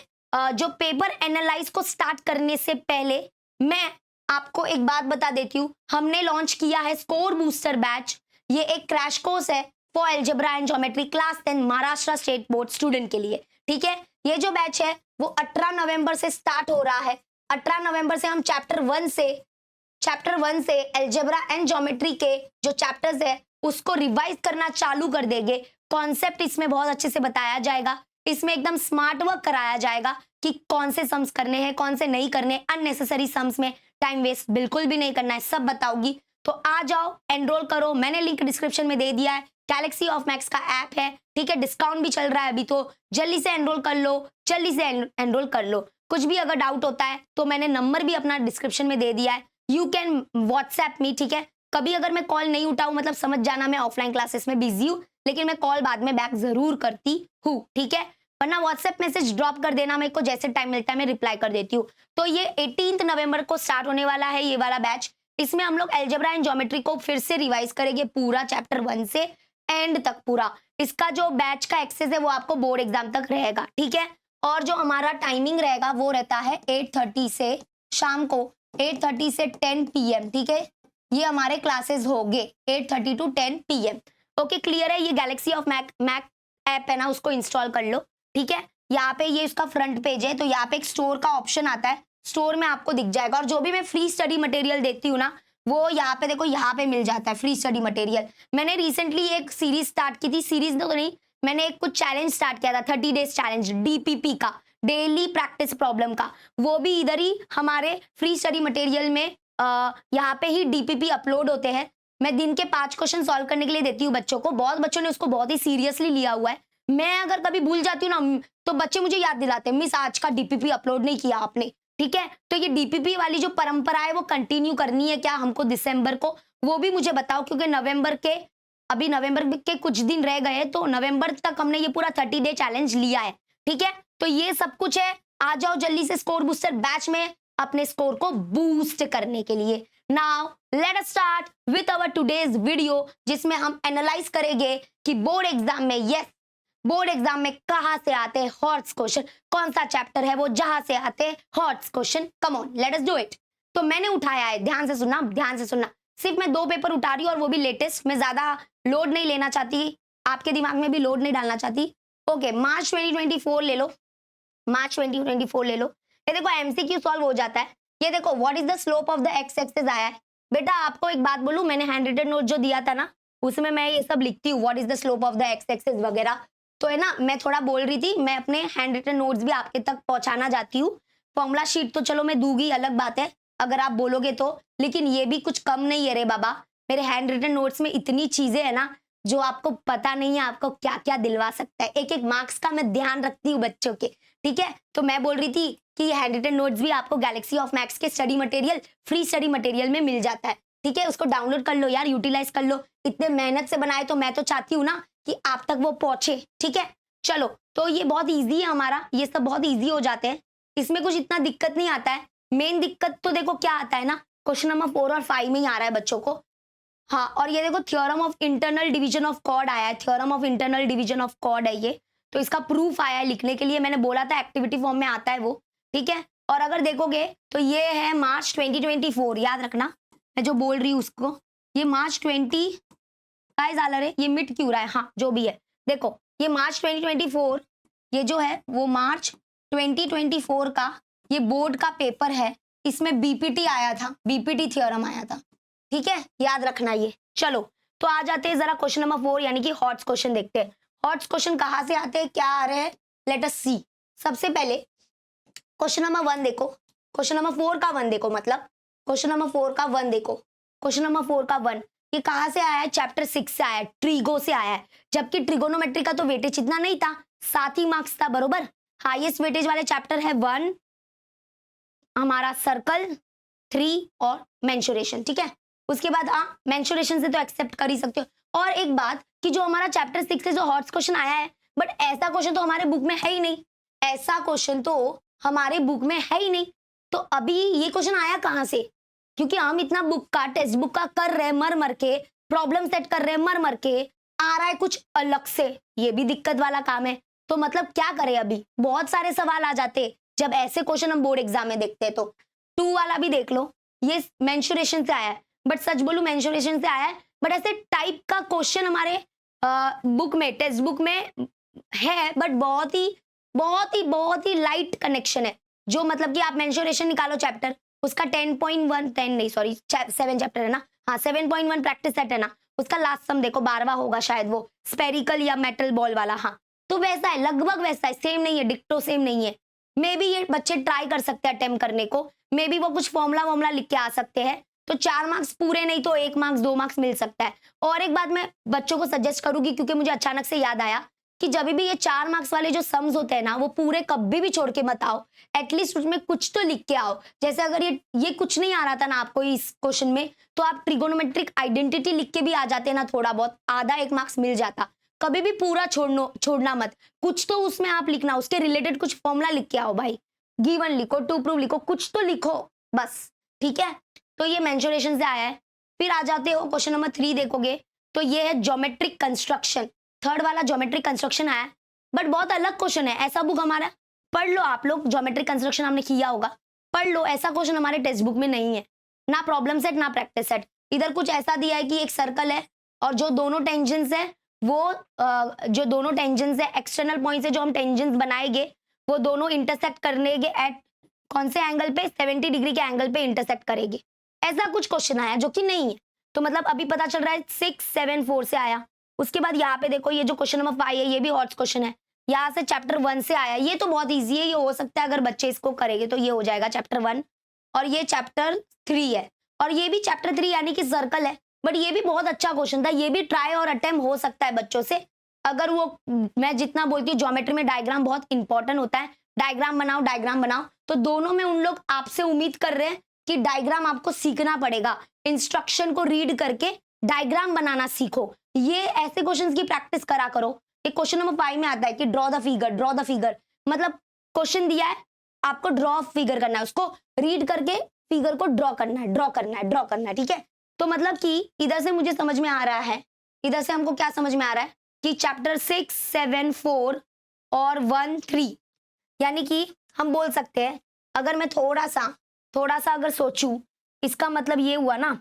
जो पेपर एनालाइज को स्टार्ट करने से पहले मैं आपको एक बात बता देती हूँ। हमने लॉन्च किया है स्कोर बूस्टर बैच। ये एक क्रैश कोर्स है for algebra and geometry class 10 Maharashtra state board student के लिए। ठीक है, ये जो बैच है वो 18 नवंबर से स्टार्ट हो रहा है। 18 नवंबर से हम चैप्टर 1 से अलजेब्रा एंड ज्योमेट्री के जो चैप्टर्स है उसको रिवाइज करना चालू कर देंगे। कॉन्सेप्ट इसमें बहुत अच्छे से बताया जाएगा, इसमें एकदम स्मार्ट वर्क कराया जाएगा कि कौन से सम्स करने हैं, कौन से नहीं करने। अननेसेसरी सम्स में टाइम वेस्ट बिल्कुल भी नहीं करना है, सब बताऊंगी। तो आ जाओ, एनरोल करो, मैंने लिंक डिस्क्रिप्शन में दे दिया है। गैलेक्सी ऑफ मैक्स का ऐप है, ठीक है, डिस्काउंट भी चल रहा है अभी, तो जल्दी से एनरोल कर लो, जल्दी से एनरोल कर लो। कुछ भी अगर डाउट होता है तो मैंने नंबर भी अपना डिस्क्रिप्शन में दे दिया है, यू कैन व्हाट्सएप मी। ठीक है, कभी अगर मैं कॉल नहीं उठाऊं मतलब समझ जाना मैं ऑफलाइन क्लासेस में बिजी हूँ, लेकिन मैं कॉल बाद में बैक जरूर करती हूँ। ठीक है, वरना व्हाट्सएप मैसेज ड्रॉप कर देना, मेरे को जैसे टाइम मिलता है मैं रिप्लाई कर देती हूँ। तो ये 18 नवंबर को स्टार्ट होने वाला है ये वाला बैच। इसमें हम लोग अलजेब्रा एंड ज्योमेट्री को फिर से रिवाइज करेंगे, पूरा चैप्टर 1 से एंड तक पूरा। इसका जो बैच का एक्सेस है वो आपको बोर्ड एग्जाम तक रहेगा। ठीक है, और जो हमारा टाइमिंग रहेगा वो रहता है 8:30 से शाम को 8:30 से 10 PM। ठीक है, ये हमारे क्लासेस होंगे 8:30 to 10 PM। ओके, क्लियर है। ये गैलेक्सी ऑफ मैक ऐप है ना, उसको इंस्टॉल कर लो। ठीक है, यहाँ पे ये इसका फ्रंट पेज है, तो यहाँ पे एक स्टोर का ऑप्शन आता है, स्टोर में आपको दिख जाएगा। और जो भी मैं फ्री स्टडी मटेरियल देती हूँ ना, वो यहाँ पे देखो, यहाँ पे मिल जाता है फ्री स्टडी मटेरियल। मैंने रिसेंटली एक सीरीज स्टार्ट की थी, सीरीज तो नहीं, मैंने एक कुछ चैलेंज स्टार्ट किया था, 30 डेज चैलेंज DPP का। डेली प्रैक्टिस प्रॉब्लम का, वो भी इधर ही हमारे फ्री स्टडी मटेरियल में यहाँ पे ही डीपीपी अपलोड होते हैं। मैं दिन के 5 क्वेश्चन सॉल्व करने के लिए देती हूँ बच्चों को। बहुत बच्चों ने उसको बहुत ही सीरियसली लिया हुआ है। मैं अगर कभी भूल जाती हूँ ना, तो बच्चे मुझे याद दिलाते हैं, मिस आज का डीपीपी अपलोड नहीं किया आपने। ठीक है, तो ये डीपीपी वाली जो परंपरा है वो कंटिन्यू करनी है क्या हमको दिसंबर को, वो भी मुझे बताओ, क्योंकि अभी नवंबर के कुछ दिन रह गए, तो नवंबर तक हमने ये पूरा 30 डे चैलेंज लिया है। ठीक है, तो ये सब कुछ है। आ जाओ जल्दी से स्कोर बूस्टर बैच में अपने स्कोर को बूस्ट करने के लिए। Now let us start with our today's video, जिसमें हम एनालाइज करेंगे कि बोर्ड एग्जाम में कहां से आते हैं हॉट्स क्वेश्चन, कौन सा चैप्टर है वो जहां से आते हैं HOTS question. Come on let us do it. तो मैंने उठाया है, ध्यान से सुनना, सिर्फ मैं 2 पेपर उठा रही हूँ और वो भी लेटेस्ट। मैं ज्यादा लोड नहीं लेना चाहती, आपके दिमाग में भी लोड नहीं डालना चाहती। ओके, मार्च 2024 ले लो, ये देखो एमसीक्यू सॉल्व हो जाता है। ये देखो what is the slope of the x axis आया है। बेटा आपको एक बात बोलूं, मैंने हैंड रिटन नोट जो दिया था ना, उसमें मैं ये सब लिखती हूँ, what is the slope of the x axis वगैरह। तो है ना, मैं थोड़ा बोल रही थी, मैं अपने हैंड रिटन नोट्स भी आपके तक पहुंचाना चाहती हूँ। फॉर्मूला शीट तो चलो मैं दूंगी, अलग बात है अगर आप बोलोगे तो, लेकिन ये भी कुछ कम नहीं है रे बाबा। मेरे हैंड रिटन नोट्स में इतनी चीजें है ना जो आपको पता नहीं है आपको क्या क्या दिलवा सकता है। एक मार्क्स का मैं ध्यान रखती हूँ बच्चों के। ठीक है, तो मैं बोल रही थी कि ये हैंड रिटन नोट्स भी आपको गैलेक्सी ऑफ मैथ्स के study material, free study material में मिल जाता है। ठीक है, उसको डाउनलोड कर लो यार, यूटिलाइज कर लो। इतने मेहनत से बनाए, तो मैं तो चाहती हूँ ना कि आप तक वो पहुंचे। ठीक है, चलो, तो ये बहुत ईजी है हमारा, ये सब बहुत ईजी हो जाते हैं, इसमें कुछ इतना दिक्कत नहीं आता है। मेन दिक्कत तो देखो क्या आता है ना, क्वेश्चन नंबर 4 और 5 में ही आ रहा है बच्चों को। हाँ, और ये देखो theorem of internal division of chord आया है, theorem of internal division of chord है ये, तो इसका प्रूफ आया है लिखने के लिए। मैंने बोला था एक्टिविटी फॉर्म में आता है वो। ठीक है, और अगर देखोगे तो ये है मार्च 2024, याद रखना मैं जो बोल रही हूँ उसको। ये मार्च 20 काय झालं रे, ये मिट क्यों रहा है, हाँ जो भी है, देखो ये मार्च 2024, ये जो है वो मार्च 2024 का ये बोर्ड का पेपर है। इसमें बीपीटी आया था, बीपीटी थ्योरम आया था। ठीक है, याद रखना ये। चलो, तो आ जाते हैं जरा क्वेश्चन नंबर 4 यानी कि हॉट्स क्वेश्चन देखते हैं। हॉट्स क्वेश्चन कहां से आते हैं, क्या आ रहे हैं, लेट अस सी। सबसे पहले क्वेश्चन नंबर 1 देखो, क्वेश्चन नंबर 4 का 1 देखो, मतलब क्वेश्चन नंबर 4 का 1 देखो, क्वेश्चन नंबर 4 का 1 ये कहां से आया है, चैप्टर 6 से आया है, ट्रिगो से आया है। जबकि ट्रिगोनोमेट्री का तो वेटेज इतना नहीं था, 7 ही मार्क्स था, बरोबर। हाईएस्ट वेटेज वाले चैप्टर है 1 हमारा सर्कल, 3 और मेंसुरेशन। ठीक है, उसके बाद मेंसुरेशन से तो एक्सेप्ट कर ही सकते हो। और एक बात कि जो हमारा चैप्टर 6 से जो हॉट्स क्वेश्चन आया है, बट ऐसा क्वेश्चन तो हमारे बुक में है ही नहीं, ऐसा क्वेश्चन तो हमारे बुक में है ही नहीं। तो अभी ये क्वेश्चन आया कहां से, क्योंकि हम इतना बुक का टेक्स्ट बुक का कर रहे हैं, मर के प्रॉब्लम सेट कर रहे हैं, मर के आ रहा है कुछ अलग से, ये भी दिक्कत वाला काम है। तो मतलब क्या करें, अभी बहुत सारे सवाल आ जाते जब ऐसे क्वेश्चन हम बोर्ड एग्जाम में देखते हैं। तो 2 वाला भी देख लो, ये मेंसुरेशन से आया है, बट सच बोलूं मेंसुरेशन से आया है, बट ऐसे टाइप का क्वेश्चन हमारे बुक में, टेक्स्ट बुक में है, बट बहुत ही लाइट कनेक्शन है। जो मतलब कि आप मेंसुरेशन निकालो चैप्टर, उसका 7 चैप्टर है ना, हाँ 7.1 प्रैक्टिस सेट है ना, उसका लास्ट सम देखो 12वां होगा शायद, वो स्पेरिकल या मेटल बॉल वाला। हाँ, तो वैसा है, लगभग वैसा है, सेम नहीं है, डिक्टो सेम नहीं है। मे बी ये बच्चे ट्राई कर सकते हैं अटेम्प्ट करने को, मे बी वो कुछ फॉर्मूला लिख के आ सकते हैं, तो 4 मार्क्स पूरे नहीं तो 1 मार्क्स 2 मार्क्स मिल सकता है। और एक बात मैं बच्चों को सजेस्ट करूंगी, क्योंकि मुझे अचानक से याद आया कि जब भी ये 4 मार्क्स वाले जो सम्स होते हैं ना, वो पूरे कभी भी छोड़ के मत आओ, एटलीस्ट उसमें कुछ तो लिख के आओ। जैसे अगर ये कुछ नहीं आ रहा था ना आपको इस क्वेश्चन में, तो आप ट्रिगोनोमेट्रिक आइडेंटिटी लिख के भी आ जाते ना, थोड़ा बहुत आधा 1 मार्क्स मिल जाता। कभी भी पूरा छोड़ना मत, कुछ तो उसमें आप लिखना, उसके रिलेटेड कुछ फॉर्मूला लिख के आओ भाई, गिवन लिखो, टू प्रूव लिखो, कुछ तो लिखो बस। ठीक है, तो ये मेंसुरेशन से आया है। फिर आ जाते हो क्वेश्चन नंबर 3 देखोगे तो ये है ज्योमेट्रिक कंस्ट्रक्शन, 3rd वाला ज्योमेट्रिक कंस्ट्रक्शन आया, बट बहुत अलग क्वेश्चन है। ऐसा बुक हमारा पढ़ लो आप लोग, ज्योमेट्रिक कंस्ट्रक्शन हमने किया होगा, पढ़ लो, ऐसा क्वेश्चन हमारे टेक्स्ट बुक में नहीं है, ना प्रॉब्लम सेट ना प्रैक्टिस सेट। इधर कुछ ऐसा दिया है कि एक सर्कल है और जो दोनों टेंजेंट्स है वो एक्सटर्नल पॉइंट से जो हम टेंजेंट्स बनाएंगे वो दोनों इंटरसेक्ट करेंगे एट कौन से एंगल पे, 70 डिग्री के एंगल पे इंटरसेक्ट करेंगे। ऐसा कुछ क्वेश्चन आया जो कि नहीं है। तो मतलब अभी पता चल रहा है 6, 7, 4 से आया। उसके बाद यहाँ पे देखो ये जो क्वेश्चन नंबर 5 है, ये भी हॉट्स क्वेश्चन है, यहाँ से चैप्टर 1 से आया, ये तो बहुत इजी है, ये हो सकता है अगर बच्चे इसको करेंगे तो ये हो जाएगा चैप्टर 1, और ये चैप्टर 3 है, और ये भी चैप्टर 3 यानी कि सर्कल है। बट ये भी बहुत अच्छा क्वेश्चन था, ये भी ट्राई और अटेम्प्ट हो सकता है बच्चों से, अगर वो, मैं जितना बोलती हूँ ज्योमेट्री में डायग्राम बहुत इंपॉर्टेंट होता है, डायग्राम बनाओ डायग्राम बनाओ, तो दोनों में उन लोग आपसे उम्मीद कर रहे हैं कि डायग्राम आपको सीखना पड़ेगा, इंस्ट्रक्शन को रीड करके डायग्राम बनाना सीखो, ये ऐसे क्वेश्चंस की प्रैक्टिस करा करो। एक क्वेश्चन नंबर 5 में आता है कि ड्रॉ द फिगर, मतलब क्वेश्चन दिया है आपको ड्रॉ फिगर करना है, उसको रीड करके फिगर को ड्रॉ करना है, ठीक है। तो मतलब कि इधर से मुझे समझ में आ रहा है, इधर से हमको क्या समझ में आ रहा है कि चैप्टर 6, 7, 4 और 1, 3, यानी कि हम बोल सकते हैं, अगर मैं थोड़ा सा अगर सोचूं, इसका मतलब ये हुआ ना,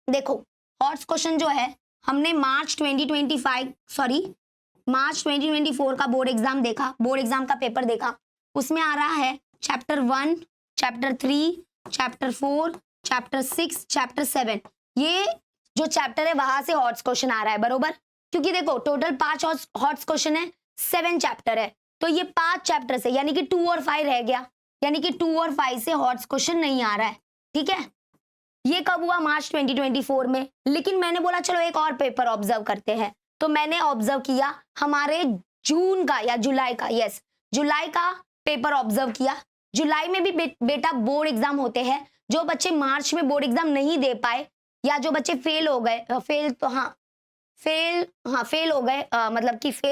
देखो हॉट्स क्वेश्चन जो है हमने मार्च 2024 का बोर्ड एग्जाम देखा, बोर्ड एग्जाम का पेपर देखा, उसमें आ रहा है chapter 1, chapter 3, chapter 4, chapter 6, chapter 7, ये जो चैप्टर है वहां से हॉट्स क्वेश्चन आ रहा है, बरोबर। क्योंकि देखो टोटल 5 हॉट्स क्वेश्चन है, 7 चैप्टर है, तो ये 5 चैप्टर से यानी कि 2 और 5 रह गया, यानी कि 2 और 5 से हॉट्स क्वेश्चन नहीं आ रहा है, ठीक है। ये कब हुआ? मार्च 2024 में। लेकिन मैंने बोला चलो एक और पेपर ऑब्जर्व करते हैं, तो मैंने ऑब्जर्व किया हमारे जून का या जुलाई का, यस जुलाई का पेपर ऑब्जर्व किया। जुलाई में भी बेटा बोर्ड एग्जाम होते हैं, जो बच्चे मार्च में बोर्ड एग्जाम नहीं दे पाए या जो बच्चे फेल हो गए, फेल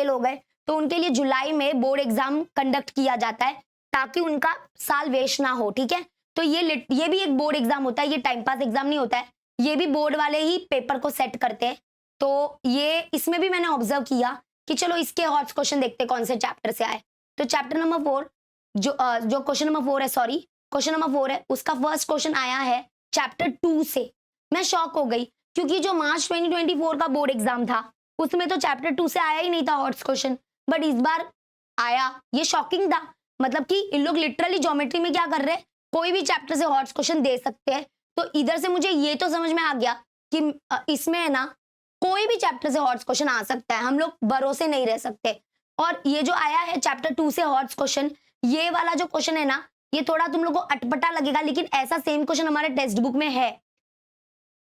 हो गए, तो उनके लिए जुलाई में बोर्ड एग्जाम कंडक्ट किया जाता है ताकि उनका साल वेस्ट ना हो, ठीक है। तो ये भी एक बोर्ड एग्जाम होता है, ये टाइम पास एग्जाम नहीं होता है, ये भी बोर्ड वाले ही पेपर को सेट करते हैं। तो ये इसमें भी मैंने ऑब्जर्व किया कि चलो इसके हॉट्स क्वेश्चन देखते कौन से चैप्टर से आए। तो चैप्टर नंबर 4 जो क्वेश्चन नंबर 4 है, सॉरी क्वेश्चन नंबर 4 है, उसका फर्स्ट क्वेश्चन आया है चैप्टर 2 से। मैं शॉक हो गई क्योंकि जो मार्च 2024 का बोर्ड एग्जाम था उसमें तो चैप्टर 2 से आया ही नहीं था हॉट्स क्वेश्चन, बट इस बार आया, ये शॉकिंग था। मतलब कि इन लोग लिटरली ज्योमेट्री में क्या कर रहे हैं, कोई भी चैप्टर से हॉट्स क्वेश्चन दे सकते हैं। तो इधर से मुझे ये तो समझ में आ गया कि इसमें है ना कोई भी चैप्टर से हॉट्स क्वेश्चन आ सकता है, हम लोग भरोसे नहीं रह सकते। और ये जो आया है चैप्टर 2 से हॉट्स क्वेश्चन, ये वाला जो क्वेश्चन है ना, ये थोड़ा तुम लोग को अटपटा लगेगा, लेकिन ऐसा सेम क्वेश्चन हमारे टेक्स्ट बुक में है,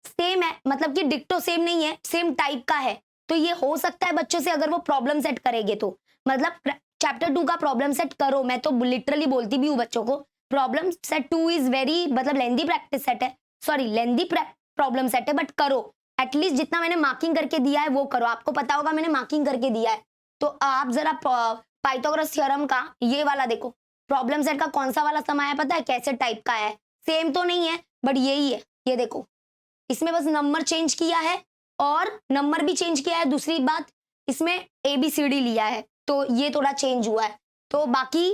सेम है, मतलब कि डिक्टो सेम नहीं है, सेम टाइप का है। तो ये हो सकता है बच्चों से अगर वो प्रॉब्लम सेट करेंगे तो, मतलब चैप्टर 2 का प्रॉब्लम सेट करो, मैं तो लिटरली बोलती भी हूँ बच्चों को, प्रॉब्लम सेट 2 इज वेरी मतलब लेंदी प्रैक्टिस सेट है, सॉरी लेंदी प्रॉब्लम सेट है, बट करो एटलीस्ट जितना मैंने मार्किंग करके दिया है वो करो। आपको पता होगा मैंने मार्किंग करके दिया है, तो आप जरा पाइथागोरस थ्योरम का ये वाला देखो, प्रॉब्लम सेट का कौन सा वाला सम आया पता है, कैसे टाइप का है, सेम तो नहीं है बट यही है, ये देखो इसमें बस नंबर चेंज किया है और नंबर भी चेंज किया है, दूसरी बात इसमें ABCD लिया है, तो ये थोड़ा चेंज हुआ है। तो बाकी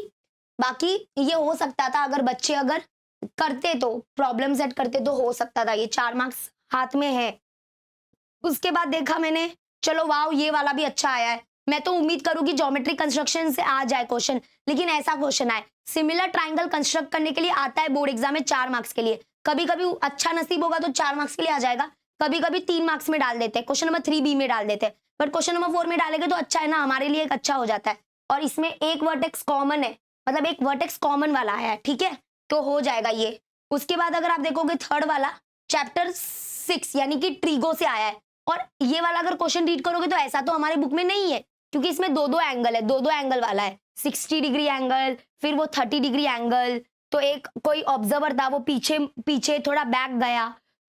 ये हो सकता था अगर बच्चे अगर करते तो प्रॉब्लम सेट करते तो हो सकता था, ये 4 मार्क्स हाथ में है। उसके बाद देखा मैंने, चलो वाओ ये वाला भी अच्छा आया है, मैं तो उम्मीद करूंगी ज्योमेट्री कंस्ट्रक्शन से आ जाए क्वेश्चन, लेकिन ऐसा क्वेश्चन आए सिमिलर ट्राइंगल कंस्ट्रक्ट करने के लिए आता है बोर्ड एग्जाम में 4 मार्क्स के लिए, कभी कभी अच्छा नसीब होगा तो 4 मार्क्स के लिए आ जाएगा, कभी कभी 3 मार्क्स में डाल देते हैं, क्वेश्चन नंबर 3B में डाल देते हैं, बट क्वेश्चन नंबर 4 में डालेंगे तो अच्छा है ना, हमारे लिए एक अच्छा हो जाता है। और इसमें एक वर्टेक्स कॉमन है, मतलब एक वर्टेक्स कॉमन वाला है, ठीक है, तो हो जाएगा ये। उसके बाद अगर आप देखोगे थर्ड वाला चैप्टर 6 यानी कि ट्रिगो से आया है, और ये वाला अगर क्वेश्चन रीड करोगे तो ऐसा तो हमारे बुक में नहीं है, क्योंकि इसमें दो एंगल है, दो एंगल वाला है, 60 डिग्री एंगल, फिर वो 30 डिग्री एंगल, तो एक कोई ऑब्जर्वर था वो पीछे थोड़ा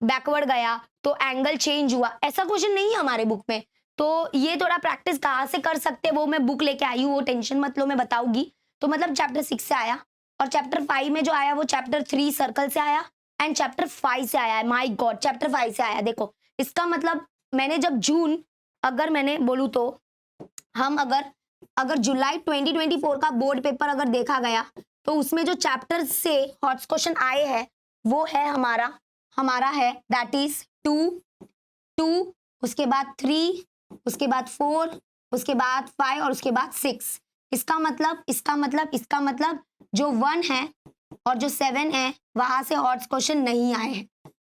बैकवर्ड गया तो एंगल चेंज हुआ, ऐसा क्वेश्चन नहीं है हमारे बुक में। तो ये थोड़ा प्रैक्टिस कहाँ से कर सकते हैं वो मैं बुक लेके आई हूँ, वो टेंशन मत लो, मैं बताऊंगी। तो मतलब चैप्टर 6 से आया, और चैप्टर 5 में जो आया वो चैप्टर 3 सर्कल से आया, एंड चैप्टर 5 से आया है, माय गॉड चैप्टर 5 से आया। देखो इसका मतलब मैंने जब जून, अगर मैंने बोलूँ तो हम अगर जुलाई 2024 का बोर्ड पेपर अगर देखा गया तो उसमें जो चैप्टर से हॉट्स क्वेश्चन आए हैं वो है हमारा है दैट इज 2, उसके बाद 3, उसके बाद 4, उसके बाद 5 और उसके बाद 6। इसका मतलब जो 1 है और जो 7 है वहां से हॉट्स क्वेश्चन नहीं आए हैं,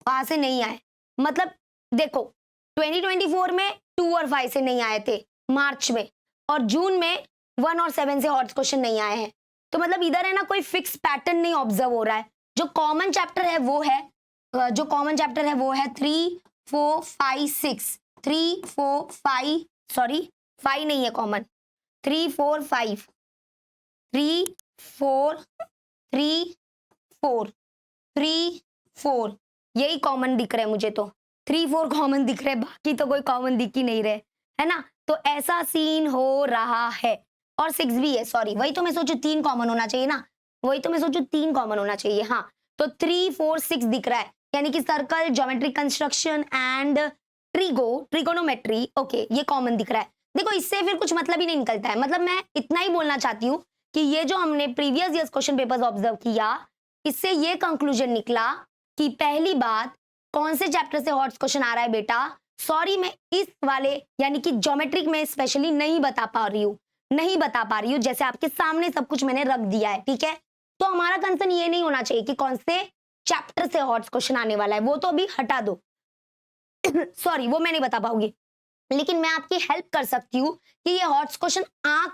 वहां से नहीं आए। मतलब देखो 2024 में 2 और 5 से नहीं आए थे मार्च में, और जून में 1 और 7 से हॉट्स क्वेश्चन नहीं आए हैं। तो मतलब इधर है ना कोई फिक्स पैटर्न नहीं ऑब्जर्व हो रहा है। जो कॉमन चैप्टर है वो है 3 4 5 6 3 4 5 सॉरी 5 नहीं है कॉमन, 3 4 5 3 4 3 4 3 4 यही कॉमन दिख रहे हैं मुझे तो। 3 4 कॉमन दिख रहे हैं, बाकी तो कोई कॉमन दिख ही नहीं रहे, है ना। तो ऐसा सीन हो रहा है। और 6 भी है, सॉरी, वही तो मैं सोचू 3 कॉमन होना चाहिए ना, वही तो मैं सोचू 3 कॉमन होना चाहिए। हाँ, तो 3 4 6 दिख रहा है, यानी कि circle, geometric construction and trigonometry, okay, ये कॉमन दिख रहा है। देखो इससे फिर कुछ मतलब ही नहीं निकलता है। मतलब मैं इतना ही बोलना चाहती हूँ कि ये जो हमने previous years question papers observe किया, इससे ये कंक्लूजन निकला कि पहली बात, कौन से चैप्टर से हॉट्स क्वेश्चन आ रहा है बेटा, सॉरी मैं इस वाले यानी कि ज्योमेट्रिक में स्पेशली नहीं बता पा रही हूँ, जैसे आपके सामने सब कुछ मैंने रख दिया है, ठीक है। तो हमारा कंसर्न ये नहीं होना चाहिए कि कौन से चैप्टर से हॉट्स क्वेश्चन आने वाला है, वो तो अभी हटा दो सॉरी, वो मैं नहीं बता पाऊंगी, लेकिन मैं आपकी हेल्प कर सकती हूँ कि ये हॉट्स क्वेश्चन कहाँ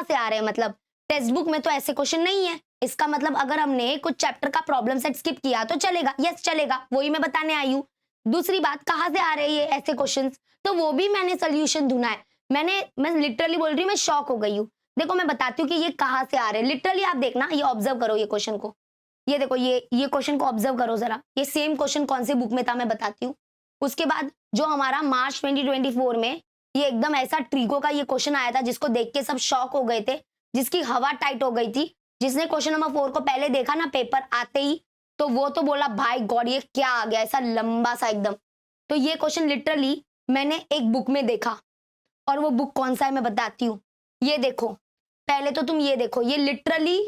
से आ रहे हैं। मतलब टेक्स्ट बुक में तो ऐसे क्वेश्चन नहीं है, इसका मतलब अगर हमने कुछ चैप्टर का प्रॉब्लम सेट स्किप किया तो चलेगा, यस चलेगा, वही मैं बताने आई हूँ। दूसरी बात, कहाँ से आ रहे हैं ये ऐसे क्वेश्चंस, तो वो भी मैंने सोल्यूशन ढूंढा है। मैं लिटरली बोल रही हूँ, मैं शॉक हो गई हूँ। देखो मैं बताती हूँ कि ये कहाँ से आ रहे हैं, लिटरली आप देखना, ये ऑब्जर्व करो ये क्वेश्चन को, ये देखो ये क्वेश्चन को ऑब्जर्व करो जरा, ये सेम क्वेश्चन कौन से बुक में था मैं बताती हूँ। उसके बाद जो हमारा मार्च 2024 में ये एकदम ऐसा ट्रिगो का ये क्वेश्चन आया था जिसको देख के सब शॉक हो गए थे, जिसकी हवा टाइट हो गई थी। जिसने क्वेश्चन नंबर 4 को पहले देखा ना पेपर आते ही, तो वो तो बोला भाई गॉड ये क्या आ गया ऐसा लंबा सा एकदम। तो ये क्वेश्चन लिटरली मैंने एक बुक में देखा, और वो बुक कौन सा है मैं बताती हूँ। ये देखो, पहले तो तुम ये देखो, ये लिटरली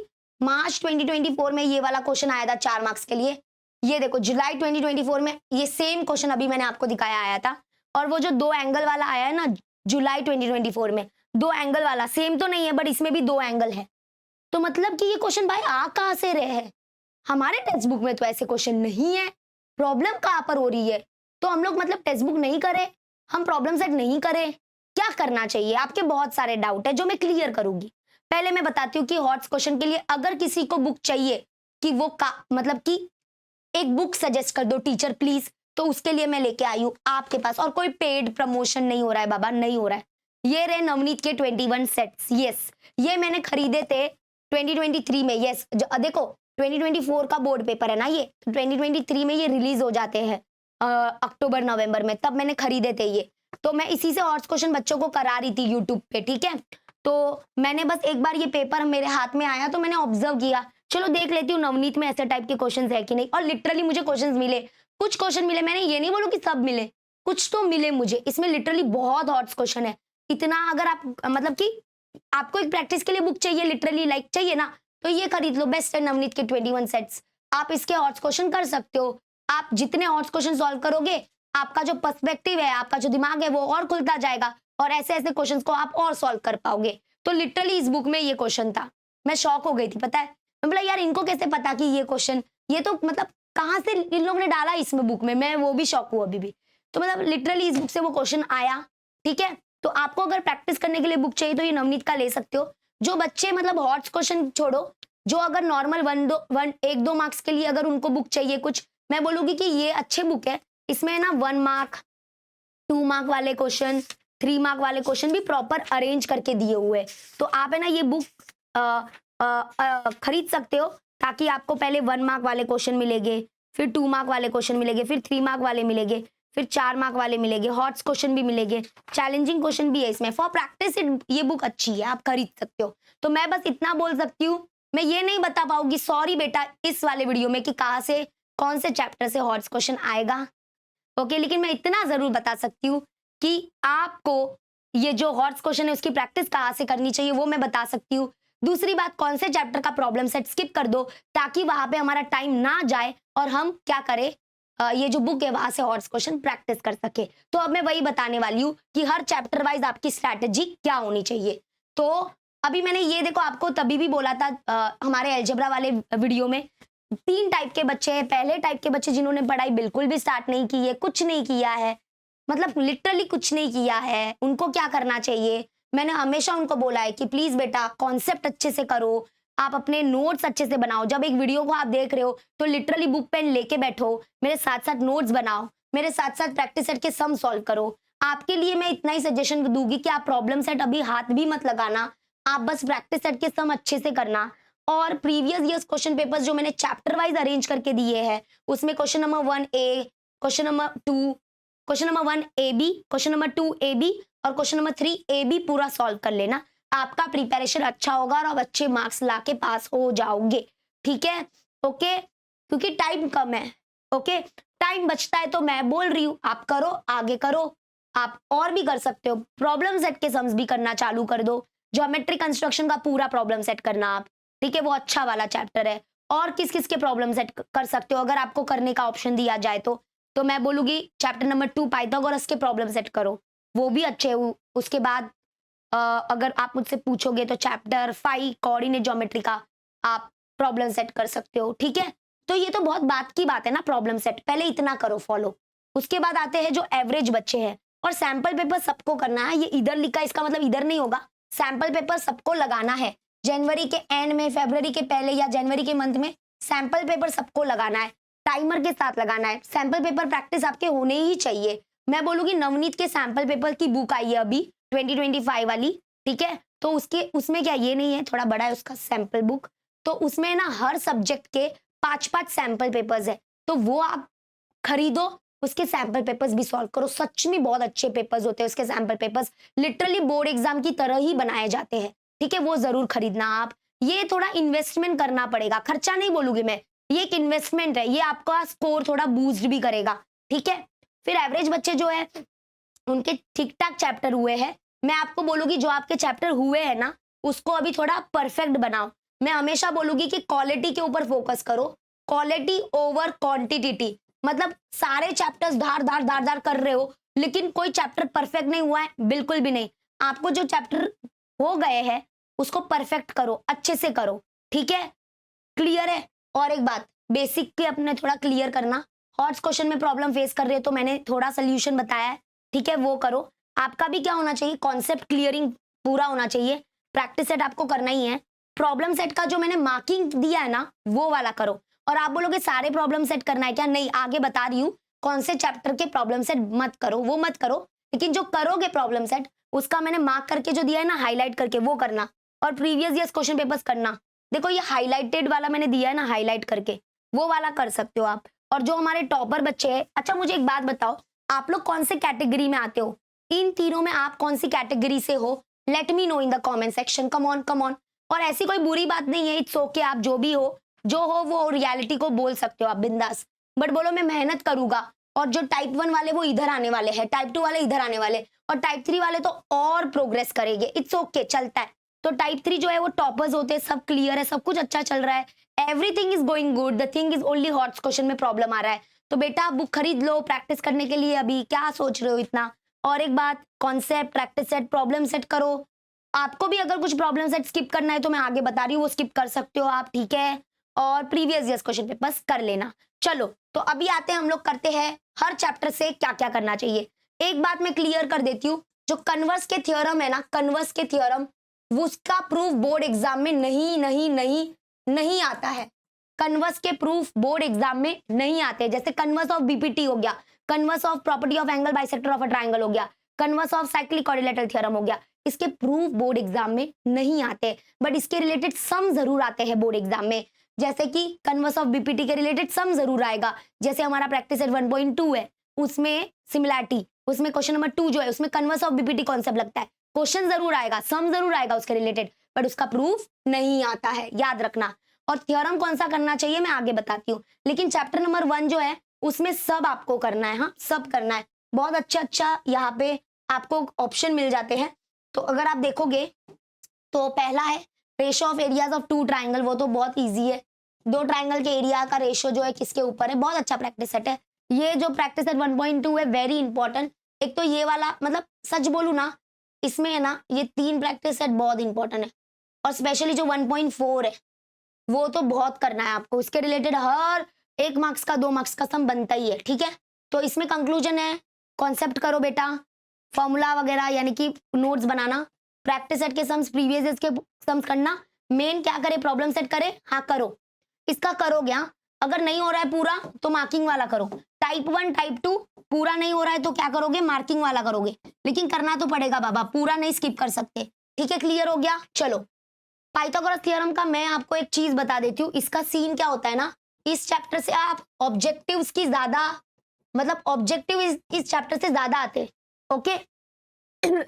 मार्च 2024 में ये वाला क्वेश्चन आया था 4 मार्क्स के लिए। ये देखो जुलाई 2024 में ये सेम क्वेश्चन अभी मैंने आपको दिखाया आया था, और वो जो 2 एंगल वाला आया है ना जुलाई 2024 में, 2 एंगल वाला सेम तो नहीं है बट इसमें भी 2 एंगल है। तो मतलब कि ये क्वेश्चन भाई आ कहां से रहे हैं, हमारे टेक्स्ट बुक में तो ऐसे क्वेश्चन नहीं है। प्रॉब्लम कहां पर हो रही है, तो हम लोग मतलब टेक्स्ट बुक नहीं करें, हम प्रॉब्लम सेट नहीं करें, क्या करना चाहिए। आपके बहुत सारे डाउट है जो मैं क्लियर करूंगी। पहले मैं बताती हूँ कि हॉट्स क्वेश्चन के लिए अगर किसी को बुक चाहिए कि वो मतलब कि एक बुक सजेस्ट कर दो टीचर प्लीज, तो उसके लिए मैं लेके आई हूँ आपके पास। और कोई पेड प्रमोशन नहीं हो रहा है बाबा, नहीं हो रहा है। ये रहे नवनीत के 21 सेट्स, यस ये मैंने खरीदे थे 2023 में, यस देखो 2024 का बोर्ड पेपर है ना ये, तो 2023 में ये रिलीज हो जाते हैं अक्टूबर नवंबर में, तब मैंने खरीदे थे ये। तो मैं इसी से हॉट्स क्वेश्चन बच्चों को करा रही थी यूट्यूब पे, ठीक है। तो मैंने बस एक बार ये पेपर मेरे हाथ में आया तो मैंने ऑब्जर्व किया, चलो देख लेती हूँ नवनीत में ऐसे टाइप के क्वेश्चंस है कि नहीं। और लिटरली मुझे क्वेश्चंस मिले, कुछ क्वेश्चन मिले, मैंने ये नहीं बोलूँ कि सब मिले, कुछ तो मिले मुझे। इसमें लिटरली बहुत हॉट्स क्वेश्चन है। इतना अगर आप मतलब कि आपको एक प्रैक्टिस के लिए बुक चाहिए, लिटरली लाइक चाहिए ना, तो ये खरीद लो, बेस्ट है नवनीत के 21 सेट्स। आप इसके हॉट्स क्वेश्चन कर सकते हो। आप जितने हॉट्स क्वेश्चन सॉल्व करोगे, आपका जो पर्सपेक्टिव है, आपका जो दिमाग है वो और खुलता जाएगा, और ऐसे ऐसे क्वेश्चंस को आप और सॉल्व कर पाओगे। तो लिटरली इस बुक में ये क्वेश्चन था, मैं शॉक हो गई थी, पता है। मैं बोला यार इनको कैसे पता कि ये क्वेश्चन, ये तो मतलब कहाँ से इन लोगों ने डाला इसमें बुक में, मैं वो भी शॉक हूँ अभी भी। तो मतलब लिटरली इस बुक से वो क्वेश्चन आया, ठीक है। तो आपको अगर प्रैक्टिस करने के लिए बुक चाहिए तो ये नवनीत का ले सकते हो। जो बच्चे मतलब हॉट्स क्वेश्चन छोड़ो, जो अगर नॉर्मल 1-2 मार्क्स के लिए अगर उनको बुक चाहिए कुछ, मैं बोलूंगी कि ये अच्छे बुक है। इसमें ना 1 मार्क 2 मार्क वाले क्वेश्चन, 3 मार्क वाले क्वेश्चन भी प्रॉपर अरेंज करके दिए हुए। तो आप है ना ये बुक खरीद सकते हो, ताकि आपको पहले 1 मार्क वाले क्वेश्चन मिलेंगे, फिर 2 मार्क वाले क्वेश्चन मिलेंगे, फिर 3 मार्क वाले मिलेंगे, फिर 4 मार्क वाले मिलेंगे, हॉट्स क्वेश्चन भी मिलेंगे, चैलेंजिंग क्वेश्चन भी है इसमें। फॉर प्रैक्टिस ये बुक अच्छी है, आप खरीद सकते हो। तो मैं बस इतना बोल सकती हूँ, मैं ये नहीं बता पाऊंगी सॉरी बेटा इस वाले वीडियो में कि कहाँ से कौन से चैप्टर से हॉट्स क्वेश्चन आएगा, ओके। लेकिन मैं इतना जरूर बता सकती हूँ कि आपको ये जो हॉट्स क्वेश्चन है उसकी प्रैक्टिस कहाँ से करनी चाहिए वो मैं बता सकती हूँ। दूसरी बात, कौन से चैप्टर का प्रॉब्लम सेट स्किप कर दो, ताकि वहां पे हमारा टाइम ना जाए और हम क्या करें, ये जो बुक है वहां से हॉट्स क्वेश्चन प्रैक्टिस कर सके। तो अब मैं वही बताने वाली हूँ कि हर चैप्टर वाइज आपकी स्ट्रैटेजी क्या होनी चाहिए। तो अभी मैंने ये देखो आपको तभी भी बोला था हमारे अलजेब्रा वाले वीडियो में, 3 टाइप के बच्चे हैं। पहले टाइप के बच्चे जिन्होंने पढ़ाई बिल्कुल भी स्टार्ट नहीं की है, कुछ नहीं किया है, मतलब लिटरली कुछ नहीं किया है, उनको क्या करना चाहिए। मैंने हमेशा उनको बोला है कि प्लीज बेटा कॉन्सेप्ट अच्छे से करो, आप अपने नोट्स अच्छे से बनाओ। जब एक वीडियो को आप देख रहे हो तो लिटरली बुक पेन लेके बैठो, मेरे साथ साथ नोट्स बनाओ, मेरे साथ साथ प्रैक्टिस सेट के सम सॉल्व करो। आपके लिए मैं इतना ही सजेशन दूंगी कि आप प्रॉब्लम सेट अभी हाथ भी मत लगाना, आप बस प्रैक्टिस सेट के सम अच्छे से करना। और प्रीवियस ईयर्स क्वेश्चन पेपर्स जो मैंने चैप्टर वाइज अरेंज करके दिए हैं, उसमें question number 1A, question number 2, question number 1AB, question number 2AB और क्वेश्चन नंबर 3AB पूरा सॉल्व कर लेना। आपका प्रिपरेशन अच्छा होगा और आप अच्छे मार्क्स लाके पास हो जाओगे। ठीक है, ओके, क्योंकि टाइम कम है। ओके, टाइम बचता है तो मैं बोल रही हूँ आप करो, आगे करो। आप और भी कर सकते हो, प्रॉब्लम सेट के सम्स भी करना चालू कर दो, ज्योमेट्री कंस्ट्रक्शन का पूरा प्रॉब्लम सेट करना आप। ठीक है, वो अच्छा वाला चैप्टर है। और किस किस के प्रॉब्लम सेट कर सकते हो अगर आपको करने का ऑप्शन दिया जाए तो मैं बोलूंगी चैप्टर नंबर 2 पाइथागोरस के प्रॉब्लम सेट करो, वो भी अच्छे। उसके बाद अगर आप मुझसे पूछोगे तो चैप्टर 5 कोऑर्डिनेट ज्योमेट्री का आप प्रॉब्लम सेट कर सकते हो। ठीक है, तो ये तो बहुत बात की बात है ना प्रॉब्लम सेट, पहले इतना करो फॉलो। उसके बाद आते हैं जो एवरेज बच्चे हैं, और सैंपल पेपर सबको करना है। ये इधर लिखा है इसका मतलब इधर नहीं होगा, सैंपल पेपर सबको लगाना है। जनवरी के एंड में, फरवरी के पहले या जनवरी के मंथ में सैंपल पेपर सबको लगाना है, टाइमर के साथ लगाना है। सैंपल पेपर प्रैक्टिस आपके होने ही चाहिए। मैं बोलूंगी नवनीत के सैंपल पेपर की बुक आई है अभी 2025 वाली। ठीक है, तो उसमें क्या ये नहीं है, थोड़ा बड़ा है उसका सैंपल बुक, तो उसमें ना हर सब्जेक्ट के 5-5 सैंपल पेपर्स है, तो वो आप खरीदो, उसके सैंपल पेपर्स भी सॉल्व करो। सच में बहुत अच्छे पेपर्स होते हैं उसके sample papers, literally board exam की तरह ही बनाए जाते हैं। ठीक है, वो जरूर खरीदना आप। ये थोड़ा इन्वेस्टमेंट करना पड़ेगा, खर्चा नहीं बोलूंगी मैं, ये एक इन्वेस्टमेंट है, ये आपका स्कोर थोड़ा बूस्ट भी करेगा। ठीक है, फिर एवरेज बच्चे जो है उनके ठीक ठाक चैप्टर हुए हैं, मैं आपको बोलूंगी जो आपके चैप्टर हुए हैं ना उसको अभी थोड़ा परफेक्ट बनाओ। मैं हमेशा बोलूंगी कि क्वालिटी के ऊपर फोकस करो, क्वालिटी ओवर क्वांटिटी। मतलब सारे चैप्टर्स धार धार धार धार कर रहे हो लेकिन कोई चैप्टर परफेक्ट नहीं हुआ है, बिल्कुल भी नहीं। आपको जो चैप्टर हो गए हैं उसको परफेक्ट करो, अच्छे से करो। ठीक है, क्लियर है। और एक बात बेसिक के अपने थोड़ा क्लियर करना, हॉट्स क्वेश्चन में प्रॉब्लम फेस कर रहे हो तो मैंने थोड़ा सोल्यूशन बताया है। ठीक है, वो करो। आपका भी क्या होना चाहिए, कॉन्सेप्ट क्लियरिंग पूरा होना चाहिए, प्रैक्टिस सेट आपको करना ही है। प्रॉब्लम सेट का जो मैंने मार्किंग दिया है ना वो वाला करो। और आप बोलोगे सारे प्रॉब्लम सेट करना है क्या, नहीं, आगे बता रही हूँ कौन से चैप्टर के प्रॉब्लम सेट मत करो, वो मत करो, लेकिन जो करोगे प्रॉब्लम सेट उसका मैंने मार्क करके जो दिया है ना हाईलाइट करके वो करना। और प्रीवियस ईयर्स क्वेश्चन पेपर्स करना। देखो ये हाईलाइटेड वाला मैंने दिया है ना हाईलाइट करके, वो वाला कर सकते हो आप। और जो हमारे टॉपर बच्चे हैं, अच्छा मुझे एक बात बताओ, आप लोग कौन से कैटेगरी में आते हो, इन तीनों में आप कौन सी कैटेगरी से हो, let me know in the comment section. Come on come on. और ऐसी कोई बुरी बात नहीं है, इट्स ओके, आप जो भी हो जो हो वो रियलिटी को बोल सकते हो आप बिंदास, बट बोलो मैं मेहनत करूंगा। और जो टाइप 1 वाले वो इधर आने वाले हैं, टाइप 2 वाले इधर आने वाले, और टाइप 3 वाले तो और प्रोग्रेस करेंगे, इट्स ओके, चलता है। तो टाइप 3 जो है वो टॉपर्स होते हैं, सब क्लियर है, सब कुछ अच्छा चल रहा है, everything is going good, the thing is only hots question में प्रॉब्लम आ रहा है। तो बेटा आप बुक खरीद लो प्रैक्टिस करने के लिए, अभी क्या सोच रहे हो इतना। और एक बात, concept, practice set, problem set करो। आपको भी अगर कुछ प्रॉब्लम सेट स्किप करना है तो मैं आगे बता रही हूँ, वो स्किप कर सकते हो आप। ठीक है, और प्रीवियस ईयर्स क्वेश्चन पेपर्स कर लेना। चलो तो अभी आते हैं, हम लोग करते हैं हर चैप्टर से क्या क्या करना चाहिए। एक बात मैं क्लियर कर देती हूँ, जो कन्वर्स के थ्योरम है ना, कन्वर्स के थ्योरम, उसका प्रूफ बोर्ड एग्जाम में नहीं नहीं नहीं नहीं आता है। कन्वर्स के प्रूफ बोर्ड एग्जाम में नहीं आते। जैसे कन्वर्स ऑफ बीपीटी हो गया, converse of property of angle bisector of a triangle हो गया, converse of cyclic quadrilateral theorem हो गया, इसके प्रूफ बोर्ड एग्जाम में नहीं आते, बट इसके रिलेटेड सम जरूर आते हैं बोर्ड एग्जाम में। जैसे कि कन्वर्स ऑफ बीपीटी के रिलेटेड सम जरूर आएगा, जैसे हमारा प्रैक्टिस सेट 1.2 है, उसमें सिमिलैरिटी, उसमें क्वेश्चन नंबर 2 जो है उसमें कन्वर्स ऑफ बीपीटी कॉन्सेप्ट लगता है, क्वेश्चन जरूर आएगा, सम जरूर आएगा उसके रिलेटेड, बट उसका प्रूफ नहीं आता है, याद रखना। और थ्योरम कौन सा करना चाहिए मैं आगे बताती हूँ, लेकिन चैप्टर नंबर 1 जो है उसमें सब आपको करना है, हाँ सब करना है। बहुत अच्छा अच्छा यहाँ पे आपको ऑप्शन मिल जाते हैं। तो अगर आप देखोगे तो पहला है ratio of areas of 2 triangle, वो तो बहुत ईजी है, 2 ट्राइंगल के एरिया का रेशो जो है किसके ऊपर है, बहुत अच्छा प्रैक्टिस सेट है। ये जो प्रैक्टिस सेट 1.2 है वेरी इंपॉर्टेंट। एक तो ये वाला, मतलब सच बोलूं ना, इसमें है ना ये 3 प्रैक्टिस सेट बहुत इंपॉर्टेंट है, और स्पेशली जो 1.4 है वो तो बहुत करना है आपको, इसके रिलेटेड हर 1 मार्क्स का 2 मार्क्स का सम बनता ही है। ठीक है, तो इसमें कंक्लूजन है, कॉन्सेप्ट करो बेटा, फॉर्मूला वगैरह यानी कि नोट्स बनाना, प्रैक्टिस सेट के सम्स, प्रीवियस ईयर के सम्स करना। मेन क्या करे, प्रॉब्लम सेट करे, हाँ करो, इसका करो क्या। अगर नहीं हो रहा है पूरा तो मार्किंग वाला करो। टाइप 1 टाइप 2 पूरा नहीं हो रहा है तो क्या करोगे, मार्किंग वाला करोगे, लेकिन करना तो पड़ेगा बाबा, पूरा नहीं स्किप कर सकते। ठीक है, क्लियर हो गया। चलो पाइथागोरस थ्योरम का मैं आपको एक चीज बता देती हूँ। इसका सीन क्या होता है ना, इस चैप्टर से आप ऑब्जेक्टिव्स की ज्यादा, मतलब ऑब्जेक्टिव इस चैप्टर से ज्यादा आते हैं। Okay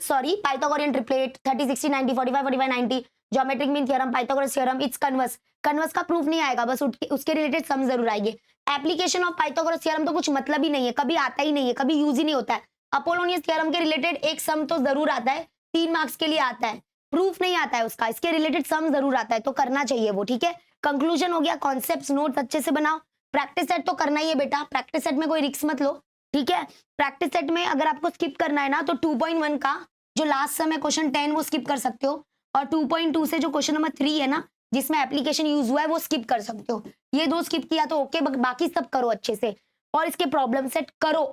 sorry, Pythagorean triplet 30 60 90 45 45 90, geometric mean theorem, Pythagoras theorem, it's converse. Converse का प्रूफ नहीं आएगा, बस उसके रिलेटेड सम जरूर आएंगे। एप्लीकेशन ऑफ पाइथागोरस थ्योरम तो कुछ मतलब ही नहीं है, कभी आता ही नहीं है, कभी यूज ही नहीं होता है। अपोलोनियस थ्योरम के रिलेटेड एक सम तो जरूर आता है, 3 मार्क्स के लिए आता है, प्रूफ नहीं आता है उसका, इसके रिलेटेड सम जरूर आता है, तो करना चाहिए वो। ठीक है, कंक्लूजन हो गया, कॉन्सेप्ट्स नोट्स अच्छे से बनाओ। प्रैक्टिस सेट तो करना ही है बेटा, प्रैक्टिस सेट में कोई रिस्क मत लो। ठीक है, प्रैक्टिस सेट में अगर आपको स्किप करना है ना तो 2.1 का जो लास्ट सम है क्वेश्चन 10 वो स्किप कर सकते हो, और 2.2 से जो क्वेश्चन नंबर 3 है ना जिसमें एप्लीकेशन यूज हुआ है वो स्किप कर सकते हो। ये 2 स्किप किया तो ओके, बाकी सब करो अच्छे से, और इसके प्रॉब्लम सेट करो।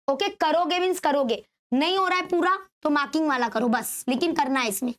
ओके, करोगे मीन्स करोगे, नहीं हो रहा है पूरा तो मार्किंग वाला करो बस, लेकिन करना है इसमें।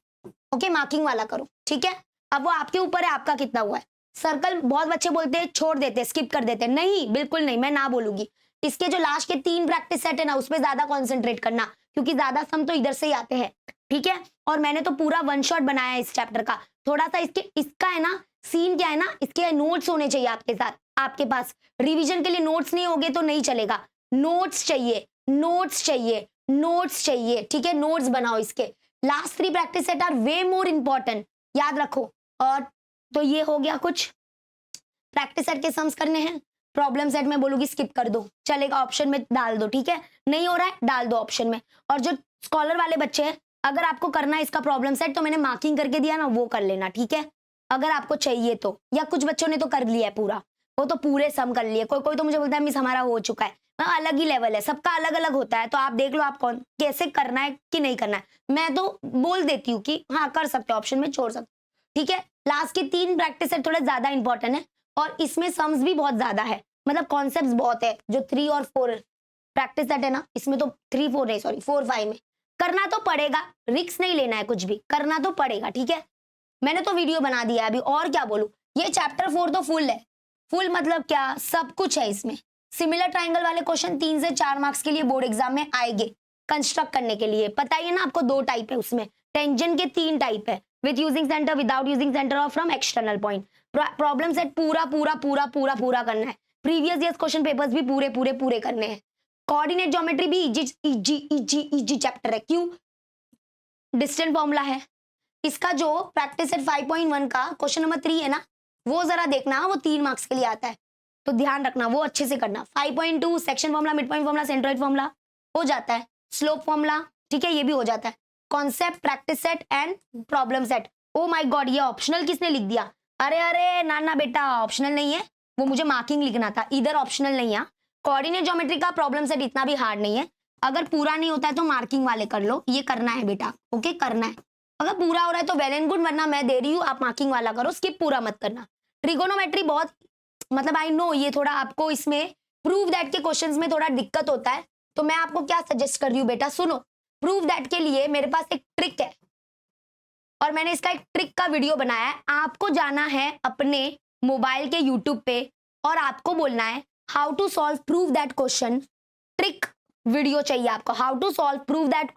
ओके, मार्किंग वाला करो। ठीक है, अब वो आपके ऊपर है आपका कितना हुआ है। सर्कल बहुत बच्चे बोलते हैं छोड़ देते हैं, स्किप कर देते हैं, नहीं बिल्कुल नहीं, मैं ना बोलूंगी। इसके जो लास्ट के 3 प्रैक्टिस सेट है ना उसमें ज्यादा कॉन्सेंट्रेट करना, क्योंकि ज्यादा सम तो इधर से ही आते हैं। ठीक है, और मैंने तो पूरा 1 शॉट बनाया है इस चैप्टर का। थोड़ा सा इसका है ना सीन क्या है ना, इसके नोट्स होने चाहिए आपके साथ, आपके पास रिवीजन के लिए नोट्स नहीं होंगे तो नहीं चलेगा। नोट्स चाहिए, नोट्स चाहिए, नोट्स चाहिए। ठीक है, नोट्स बनाओ इसके। Last 3 practice set are way more important, याद रखो। और तो ये हो गया, कुछ प्रैक्टिस सेट के सम्स करने हैं। प्रॉब्लम सेट में बोलूंगी स्किप कर दो, चलेगा, ऑप्शन में डाल दो। ठीक है, नहीं हो रहा है डाल दो ऑप्शन में। और जो स्कॉलर वाले बच्चे हैं, अगर आपको करना है इसका प्रॉब्लम सेट तो मैंने मार्किंग करके दिया ना, वो कर लेना। ठीक है, अगर आपको चाहिए तो, या कुछ बच्चों ने तो कर लिया है पूरा, वो तो पूरे सम कर लिए। कोई कोई तो मुझे बोलता है मिस हमारा हो चुका है। हाँ, अलग ही लेवल है, सबका अलग अलग होता है, तो आप देख लो आप कौन कैसे करना है कि नहीं करना है। मैं तो बोल देती हूँ कि हाँ कर सकते हो, ऑप्शन में छोड़ सकते हो। ठीक है, लास्ट के 3 प्रैक्टिस सेट थोड़े ज्यादा इंपॉर्टेंट है, और इसमें सम्स भी बहुत ज्यादा है, मतलब कॉन्सेप्ट्स बहुत है। जो 3 और 4 प्रैक्टिस सेट है ना, इसमें तो 3 4 नहीं सॉरी 4 5 में करना तो पड़ेगा, रिस्क नहीं लेना है, कुछ भी करना तो पड़ेगा। ठीक है, मैंने तो वीडियो बना दिया है अभी, और क्या बोलूं। ये चैप्टर 4 तो फुल है, फुल मतलब क्या, सब कुछ है इसमें। सिमिलर ट्राइंगल वाले क्वेश्चन 3 से 4 मार्क्स के लिए बोर्ड एग्जाम में आएंगे, कंस्ट्रक्ट करने के लिए। पता ही है ना आपको, 2 टाइप है उसमें, टेंजेंट के 3 टाइप है, with using centre, without using centre, और from external point. Problem set पूरा पूरा पूरा पूरा पूरा करना है। प्रीवियस ईयर क्वेश्चन पेपर्स भी पूरे पूरे पूरे करने हैं। कोऑर्डिनेट ज्योमेट्री भी इजी चैप्टर है, क्यों, डिस्टेंट फॉर्मूला है। इसका जो प्रैक्टिस सेट 5.1 का क्वेश्चन नंबर 3 है ना, वो जरा देखना, वो 3 मार्क्स के लिए आता है, तो ध्यान रखना, वो अच्छे से करना। 5.2 section formula, mid point formula, centroid formula हो जाता है, स्लोप फॉर्मूला, ठीक है, ये भी हो जाता है। Concept, practice set and problem set. Oh my God, ये ऑप्शनल किसने लिख दिया? अरे अरे ना बेटा, ऑप्शनल नहीं है वो, मुझे मार्किंग लिखना था, इधर ऑप्शनल नहीं है। कोऑर्डिनेट ज्योमेट्री का प्रॉब्लम सेट इतना भी हार्ड नहीं है, अगर पूरा नहीं होता है तो मार्किंग वाले कर लो, ये करना है बेटा। ओके, करना है, अगर पूरा हो रहा है तो वेल एंड गुड, वरना मैं दे रही हूँ, आप मार्किंग वाला करो, स्किप पूरा मत करना। ट्रिगोनोमेट्री बहुत, मतलब आई नो ये थोड़ा आपको इसमें प्रूव दैट के क्वेश्चंस में थोड़ा दिक्कत होता है, तो मैं आपको क्या सजेस्ट कर रही हूँ बेटा, सुनो। प्रूव दैट के लिए मेरे पास एक ट्रिक है, और मैंने इसका एक ट्रिक का वीडियो बनाया है। आपको जाना है अपने मोबाइल के यूट्यूब पे, और आपको बोलना है how to solve prove that question. Trick video चाहिए आपको, how to solve prove that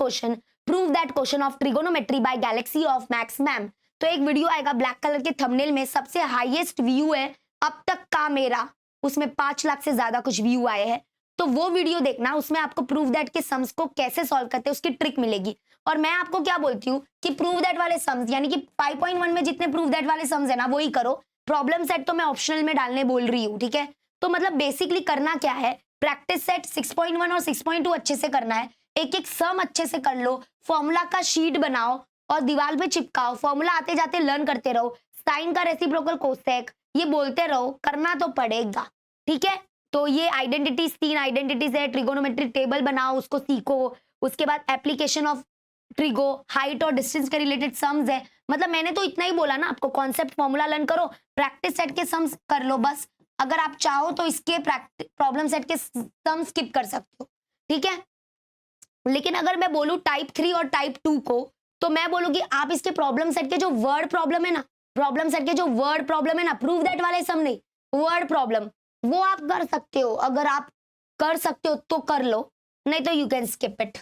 question of trigonometry by Galaxy of maths ma'am. तो एक वीडियो आएगा ब्लैक कलर के थंबनेल में, सबसे हाईएस्ट व्यू है अब तक का मेरा, उसमें 5 लाख से ज्यादा कुछ व्यू आए हैं, तो वो वीडियो देखना, उसमें आपको प्रूव दैट के सम्स को कैसे सॉल्व करते हैं उसकी ट्रिक मिलेगी। और मैं आपको क्या बोलती हूँ कि प्रूव दैट वाले सम्स, यानी कि 5.1 में जितने प्रूव दैट वाले सम्स है ना वही करो, प्रॉब्लम सेट तो मैं ऑप्शनल में डालने बोल रही हूँ। ठीक है, तो मतलब बेसिकली करना क्या है, प्रैक्टिस सेट 6.1 और 6.2 अच्छे से करना है, एक एक सम अच्छे से कर लो, फॉर्मूला का शीट बनाओ और दीवार पे चिपकाओ, फॉर्मूला आते जाते लर्न करते रहो, साइन का रेसिप्रोकल कोसेक ये बोलते रहो, करना तो पड़ेगा। ठीक है, तो ये आइडेंटिटीज 3 आइडेंटिटीज है, ट्रिगोनोमेट्रिक टेबल बनाओ, उसको सीखो, उसके बाद एप्लीकेशन ऑफ ट्रिगो, हाइट और डिस्टेंस के रिलेटेड सम्स है। मतलब मैंने तो इतना ही बोला ना आपको, कॉन्सेप्ट फॉर्मूला लर्न करो, प्रैक्टिस सेट के सम्स कर लो बस। अगर आप चाहो तो इसके प्रॉब्लम सेट के सम स्किप कर सकते हो। ठीक है, लेकिन अगर मैं बोलूं टाइप 3 और टाइप 2 को, तो मैं बोलूंगी आप इसके प्रॉब्लम सेट के जो वर्ड प्रॉब्लम है ना, प्रॉब्लम सेट के जो वर्ड प्रॉब्लम है ना, प्रूव दैट वाले सम नहीं, वर्ड प्रॉब्लम, वो आप कर सकते हो। अगर आप कर सकते हो तो कर लो, नहीं तो यू कैन स्किप इट।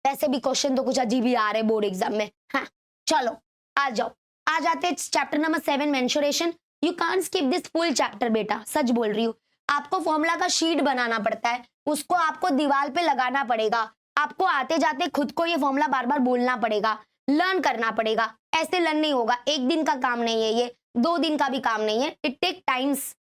वैसे भी क्वेश्चन तो कुछ अजीब ही आ रहे बोर्ड एग्जाम में। हाँ चलो आ जाओ, आ जाते हैं chapter number 7 mensuration. You can't skip this full chapter बेटा, सच बोल रही हूँ। आपको फॉर्मूला का शीट बनाना पड़ता है, उसको आपको दीवार पे लगाना पड़ेगा, आपको आते जाते खुद को ये फॉर्मूला बार बार बोलना पड़ेगा, लर्न करना पड़ेगा। ऐसे लर्न नहीं होगा, एक दिन का काम नहीं है ये, 2 दिन का भी काम नहीं है। इट टेक टाइम्स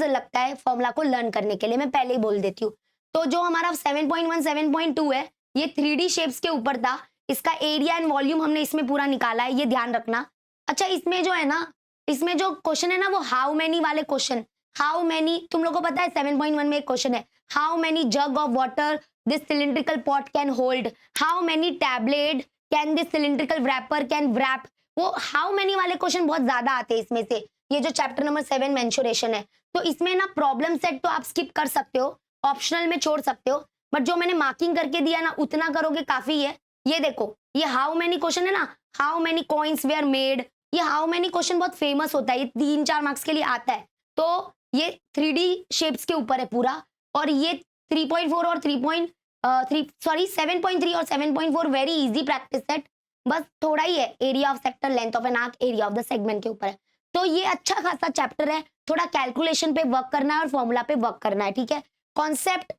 लगता है फॉर्मूला को लर्न करने के लिए, मैं पहले ही बोल देती हूँ। तो जो हमारा 7.1 7.2 है, ये 3D शेप्स के ऊपर था। इसका एरिया एंड वॉल्यूम हमने इसमें पूरा निकाला है, ये ध्यान रखना। अच्छा इसमें जो है ना, इसमें जो क्वेश्चन है ना वो हाउ मेनी वाले क्वेश्चन, हाउ मेनी, तुम लोगों को पता है 7.1 में एक क्वेश्चन है, how many jug of water this cylindrical pot can hold, how many tablet can this cylindrical wrapper can wrap. वो हाउ मेनी वाले क्वेश्चन बहुत ज्यादा आते हैं इसमें से, ये जो चैप्टर नंबर 7 मेंसुरेशन है। तो इसमें ना प्रॉब्लम सेट तो आप स्किप कर सकते हो, ऑप्शनल में छोड़ सकते हो, बट जो मैंने मार्किंग करके दिया ना उतना करोगे काफी है। ये देखो, ये हाउ मेनी क्वेश्चन है ना, how many coins were made, ये हाउ मेनी क्वेश्चन बहुत फेमस होता है, ये 3-4 मार्क्स के लिए आता है। तो ये 3D शेप्स के ऊपर है पूरा, और ये 3.4 और 7.3 और 7.4 वेरी इजी प्रैक्टिस सेट, बस थोड़ा ही है, area of sector, length of an arc, area of the segment के ऊपर है। तो ये अच्छा खासा चैप्टर है, थोड़ा कैलकुलेशन पे वर्क करना है और फॉर्मूला पे वर्क करना है, ठीक है। कॉन्सेप्ट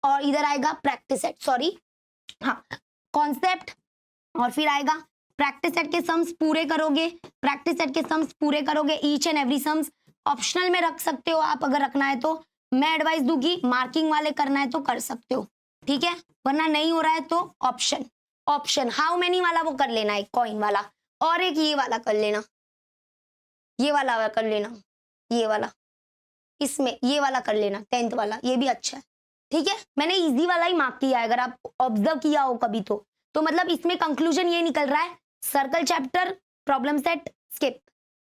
और इधर आएगा प्रैक्टिस सेट, सॉरी हाँ, कॉन्सेप्ट और फिर आएगा प्रैक्टिस सेट के सम्स पूरे करोगे, प्रैक्टिस सेट के सम्स पूरे करोगे, each and every sums optional में रख सकते हो आप अगर रखना है तो। मैं एडवाइस दूंगी मार्किंग वाले करना है तो कर सकते हो, ठीक है, वरना नहीं हो रहा है तो ऑप्शन हाउ मेनी वाला वो कर लेना, एक कॉइन वाला, और एक ये वाला कर लेना, ये वाला कर लेना, ये वाला, इसमें ये वाला कर लेना 10th वाला, ये भी अच्छा है, ठीक है। मैंने इजी वाला ही मार्क किया है, अगर आप ऑब्जर्व किया हो कभी तो मतलब इसमें कंक्लूजन ये निकल रहा है, circle chapter problem set skip,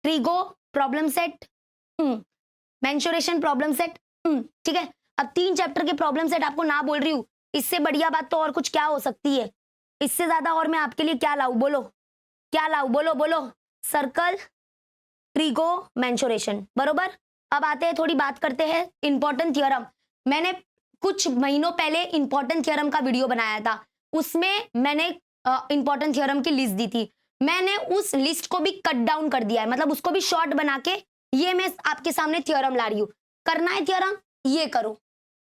trigo problem set, mensuration problem set, ठीक है। अब 3 चैप्टर के प्रॉब्लम सेट आपको ना बोल रही हूँ, इससे बढ़िया बात तो और कुछ क्या हो सकती है, इससे ज्यादा और मैं आपके लिए क्या लाऊं, बोलो क्या लाऊं, बोलो सर्कल, ट्रिगो, मेंसुरेशन, बरोबर। अब आते हैं, थोड़ी बात करते हैं इंपॉर्टेंट थ्योरम। मैंने कुछ महीनों पहले इंपॉर्टेंट थ्योरम का वीडियो बनाया था, उसमें मैंने इंपॉर्टेंट थ्योरम की लिस्ट दी थी। मैंने उस लिस्ट को भी कट डाउन कर दिया है, मतलब उसको भी शॉर्ट बना के ये मैं आपके सामने थ्योरम ला रही हूँ। करना है थ्योरम ये करो,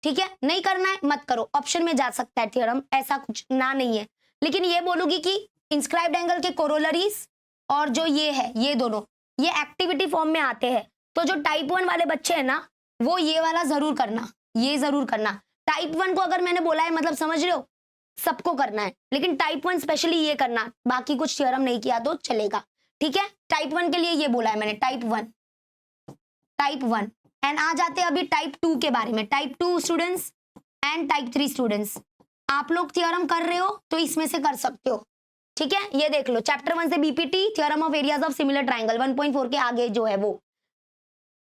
ठीक है, नहीं करना है मत करो, ऑप्शन में जा सकता है थ्योरम, ऐसा कुछ ना नहीं है। लेकिन ये बोलूंगी कि इंस्क्राइब्ड एंगल के कोरोलरीज और जो ये है, ये दोनों ये एक्टिविटी फॉर्म में आते हैं। तो जो टाइप 1 वाले बच्चे हैं ना, वो ये वाला जरूर करना, ये जरूर करना। टाइप 1 को अगर मैंने बोला है मतलब समझ रहे हो, सबको करना है, लेकिन टाइप 1 स्पेशली ये करना, बाकी कुछ थ्योरम नहीं किया तो चलेगा, ठीक है। टाइप 1 के लिए ये बोला है मैंने, टाइप 1 एंड आ जाते हैं अभी टाइप 2 के बारे में। Type 2 students and type 3 students, आप लोग थ्योरम कर रहे हो तो इसमें से कर सकते हो, ठीक है। ये देख लो, चैप्टर 1 से BPT theorem of areas of similar triangle 1.4 के आगे जो है वो,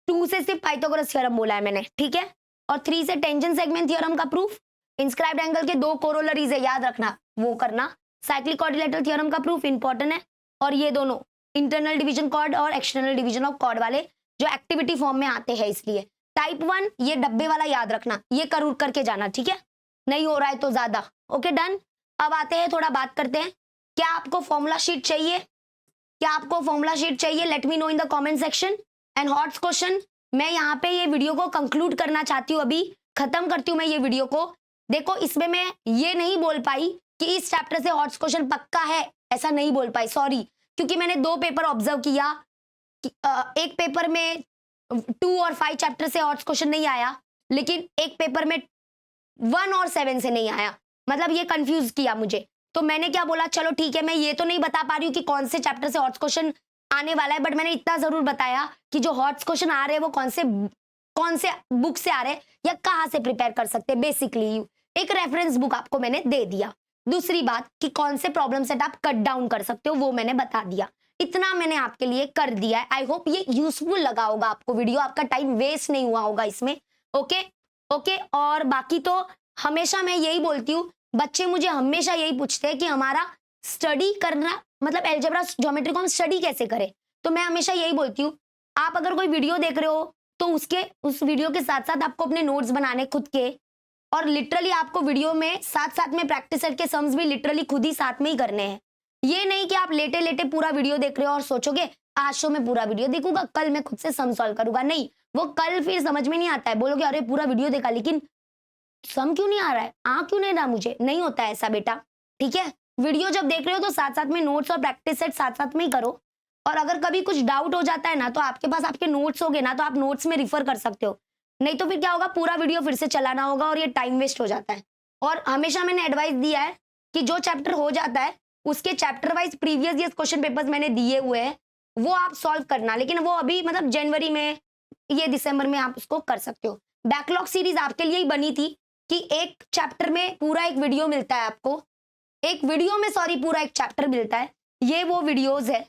2 से सिर्फ पाइथागोरस थ्योरम बोला है मैंने, ठीक है। और 3 से टेंजेंट सेगमेंट थ्योरम का प्रूफ, इंस्क्राइब्ड एंगल के 2 कोरोलरीज है, याद रखना वो करना, साइक्लिक क्वाड्रिलेटरल थ्योरम का प्रूफ इंपॉर्टेंट है, और ये दोनों इंटरनल डिवीजन कॉर्ड और एक्सटर्नल डिवीजन ऑफ कॉर्ड वाले जो एक्टिविटी फॉर्म में आते हैं, इसलिए टाइप 1 ये डब्बे वाला याद रखना, ये करूर करके जाना, ठीक है, नहीं हो रहा है तो ज्यादा, ओके डन। अब आते हैं, थोड़ा बात करते हैं, क्या आपको फॉर्मूला शीट चाहिए, क्या आपको फॉर्मूला शीट चाहिए, let me know in the comment section. And hots question, मैं यहाँ पे ये वीडियो को कंक्लूड करना चाहती हूँ, अभी खत्म करती हूँ मैं ये वीडियो को। देखो इसमें मैं ये नहीं बोल पाई कि इस चैप्टर से हॉट्स क्वेश्चन पक्का है, ऐसा नहीं बोल पाई, सॉरी, क्योंकि मैंने 2 पेपर ऑब्जर्व किया, एक पेपर में 2 और 5 चैप्टर से हॉट्स क्वेश्चन नहीं आया, लेकिन एक पेपर में 1 और 7 से नहीं आया, मतलब ये कंफ्यूज किया मुझे। तो मैंने क्या बोला, चलो ठीक है, मैं ये तो नहीं बता पा रही हूँ कि कौन से चैप्टर से हॉट्स क्वेश्चन आने वाला है, बट मैंने इतना जरूर बताया कि जो हॉट्स क्वेश्चन आ रहे हैं वो कौन से बुक से आ रहे हैं या कहाँ से प्रिपेयर कर सकते हैं, बेसिकली एक रेफरेंस बुक आपको मैंने दे दिया। दूसरी बात कि कौन से प्रॉब्लम सेट आप कट डाउन कर सकते हो वो मैंने बता दिया, इतना मैंने आपके लिए कर दिया है। आई होप ये यूजफुल लगा होगा आपको वीडियो, आपका टाइम वेस्ट नहीं हुआ होगा इसमें, ओके। और बाकी तो हमेशा मैं यही बोलती हूँ, बच्चे मुझे हमेशा यही पूछते हैं कि हमारा स्टडी करना मतलब अलजेब्रा ज्योमेट्री को हम स्टडी कैसे करें, तो मैं हमेशा यही बोलती हूँ, आप अगर कोई वीडियो देख रहे हो तो उस वीडियो के साथ साथ आपको अपने नोट्स बनाने खुद के, और लिटरली आपको वीडियो में साथ साथ में प्रैक्टिस सेट के सम्स भी लिटरली खुद ही साथ में ही करने हैं। ये नहीं कि आप लेटे लेटे पूरा वीडियो देख रहे हो और सोचोगे आज शो में पूरा वीडियो देखूंगा, कल मैं खुद से सम सॉल्व करूंगा। नहीं, वो कल फिर समझ में नहीं आता है, बोलोगे अरे पूरा वीडियो देखा लेकिन सम क्यों नहीं आ रहा है, आ क्यों नहीं रहा मुझे, नहीं होता है ऐसा बेटा। ठीक है, वीडियो जब देख रहे हो तो साथ साथ में नोट्स और प्रैक्टिस सेट साथ साथ में ही करो। और अगर कभी कुछ डाउट हो जाता है ना, तो आपके पास आपके नोट्स होंगे ना, तो आप नोट्स में रिफर कर सकते हो। नहीं तो फिर क्या होगा, पूरा वीडियो फिर से चलाना होगा और ये टाइम वेस्ट हो जाता है। और हमेशा मैंने एडवाइस दिया है कि जो चैप्टर हो जाता है उसके chapter wise previous year question papers मैंने दिए हुए हैं, वो आप सॉल्व करना। लेकिन वो अभी मतलब जनवरी में, ये दिसंबर में आप उसको कर सकते हो। बैकलॉग सीरीज आपके लिए ही बनी थी कि एक चैप्टर में पूरा एक वीडियो मिलता है आपको, एक वीडियो में सॉरी पूरा एक चैप्टर मिलता है। ये वो वीडियोस है।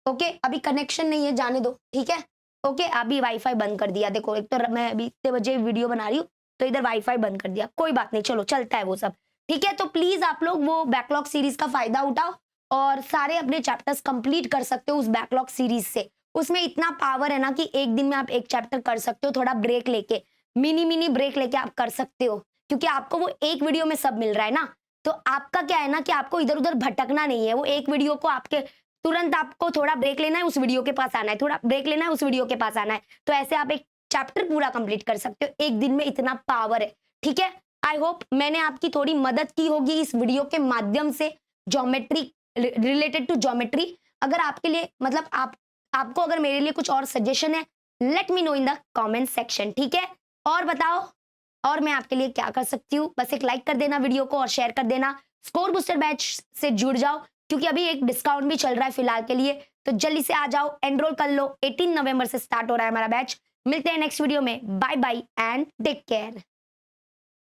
ओके, अभी कनेक्शन नहीं है, जाने दो। ठीक है, ओके, अभी वाईफाई बंद कर दिया। देखो, एक तो मैं अभी इतने बजे वीडियो बना रही हूँ तो इधर वाईफाई बंद कर दिया, कोई बात नहीं, चलो चलता है वो सब। ठीक है, तो प्लीज आप लोग वो बैकलॉग सीरीज का फायदा उठाओ और सारे अपने चैप्टर्स कंप्लीट कर सकते हो उस बैकलॉग सीरीज से। उसमें इतना पावर है ना कि एक दिन में आप एक चैप्टर कर सकते हो, थोड़ा ब्रेक लेके, मिनी ब्रेक लेके आप कर सकते हो, क्योंकि आपको वो एक वीडियो में सब मिल रहा है ना। तो आपका क्या है ना कि आपको इधर उधर भटकना नहीं है, वो एक वीडियो को आपके तुरंत आपको थोड़ा ब्रेक लेना है, उस वीडियो के पास आना है, थोड़ा ब्रेक लेना है, उस वीडियो के पास आना है। तो ऐसे आप एक चैप्टर पूरा कंप्लीट कर सकते हो एक दिन में, इतना पावर है। ठीक है, आई होप मैंने आपकी थोड़ी मदद की होगी इस वीडियो के माध्यम से, ज्योमेट्री रिलेटेड टू ज्योमेट्री। अगर आपके लिए मतलब आपको अगर मेरे लिए कुछ और सजेशन है, let me know in the comment section. ठीक है, और बताओ और मैं आपके लिए क्या कर सकती हूँ। बस एक लाइक कर देना वीडियो को और शेयर कर देना। स्कोर बूस्टर बैच से जुड़ जाओ, क्योंकि अभी एक डिस्काउंट भी चल रहा है फिलहाल के लिए, तो जल्दी से आ जाओ, एनरोल कर लो। 18 नवंबर से स्टार्ट हो रहा है हमारा बैच। मिलते हैं नेक्स्ट वीडियो में, bye bye and take care.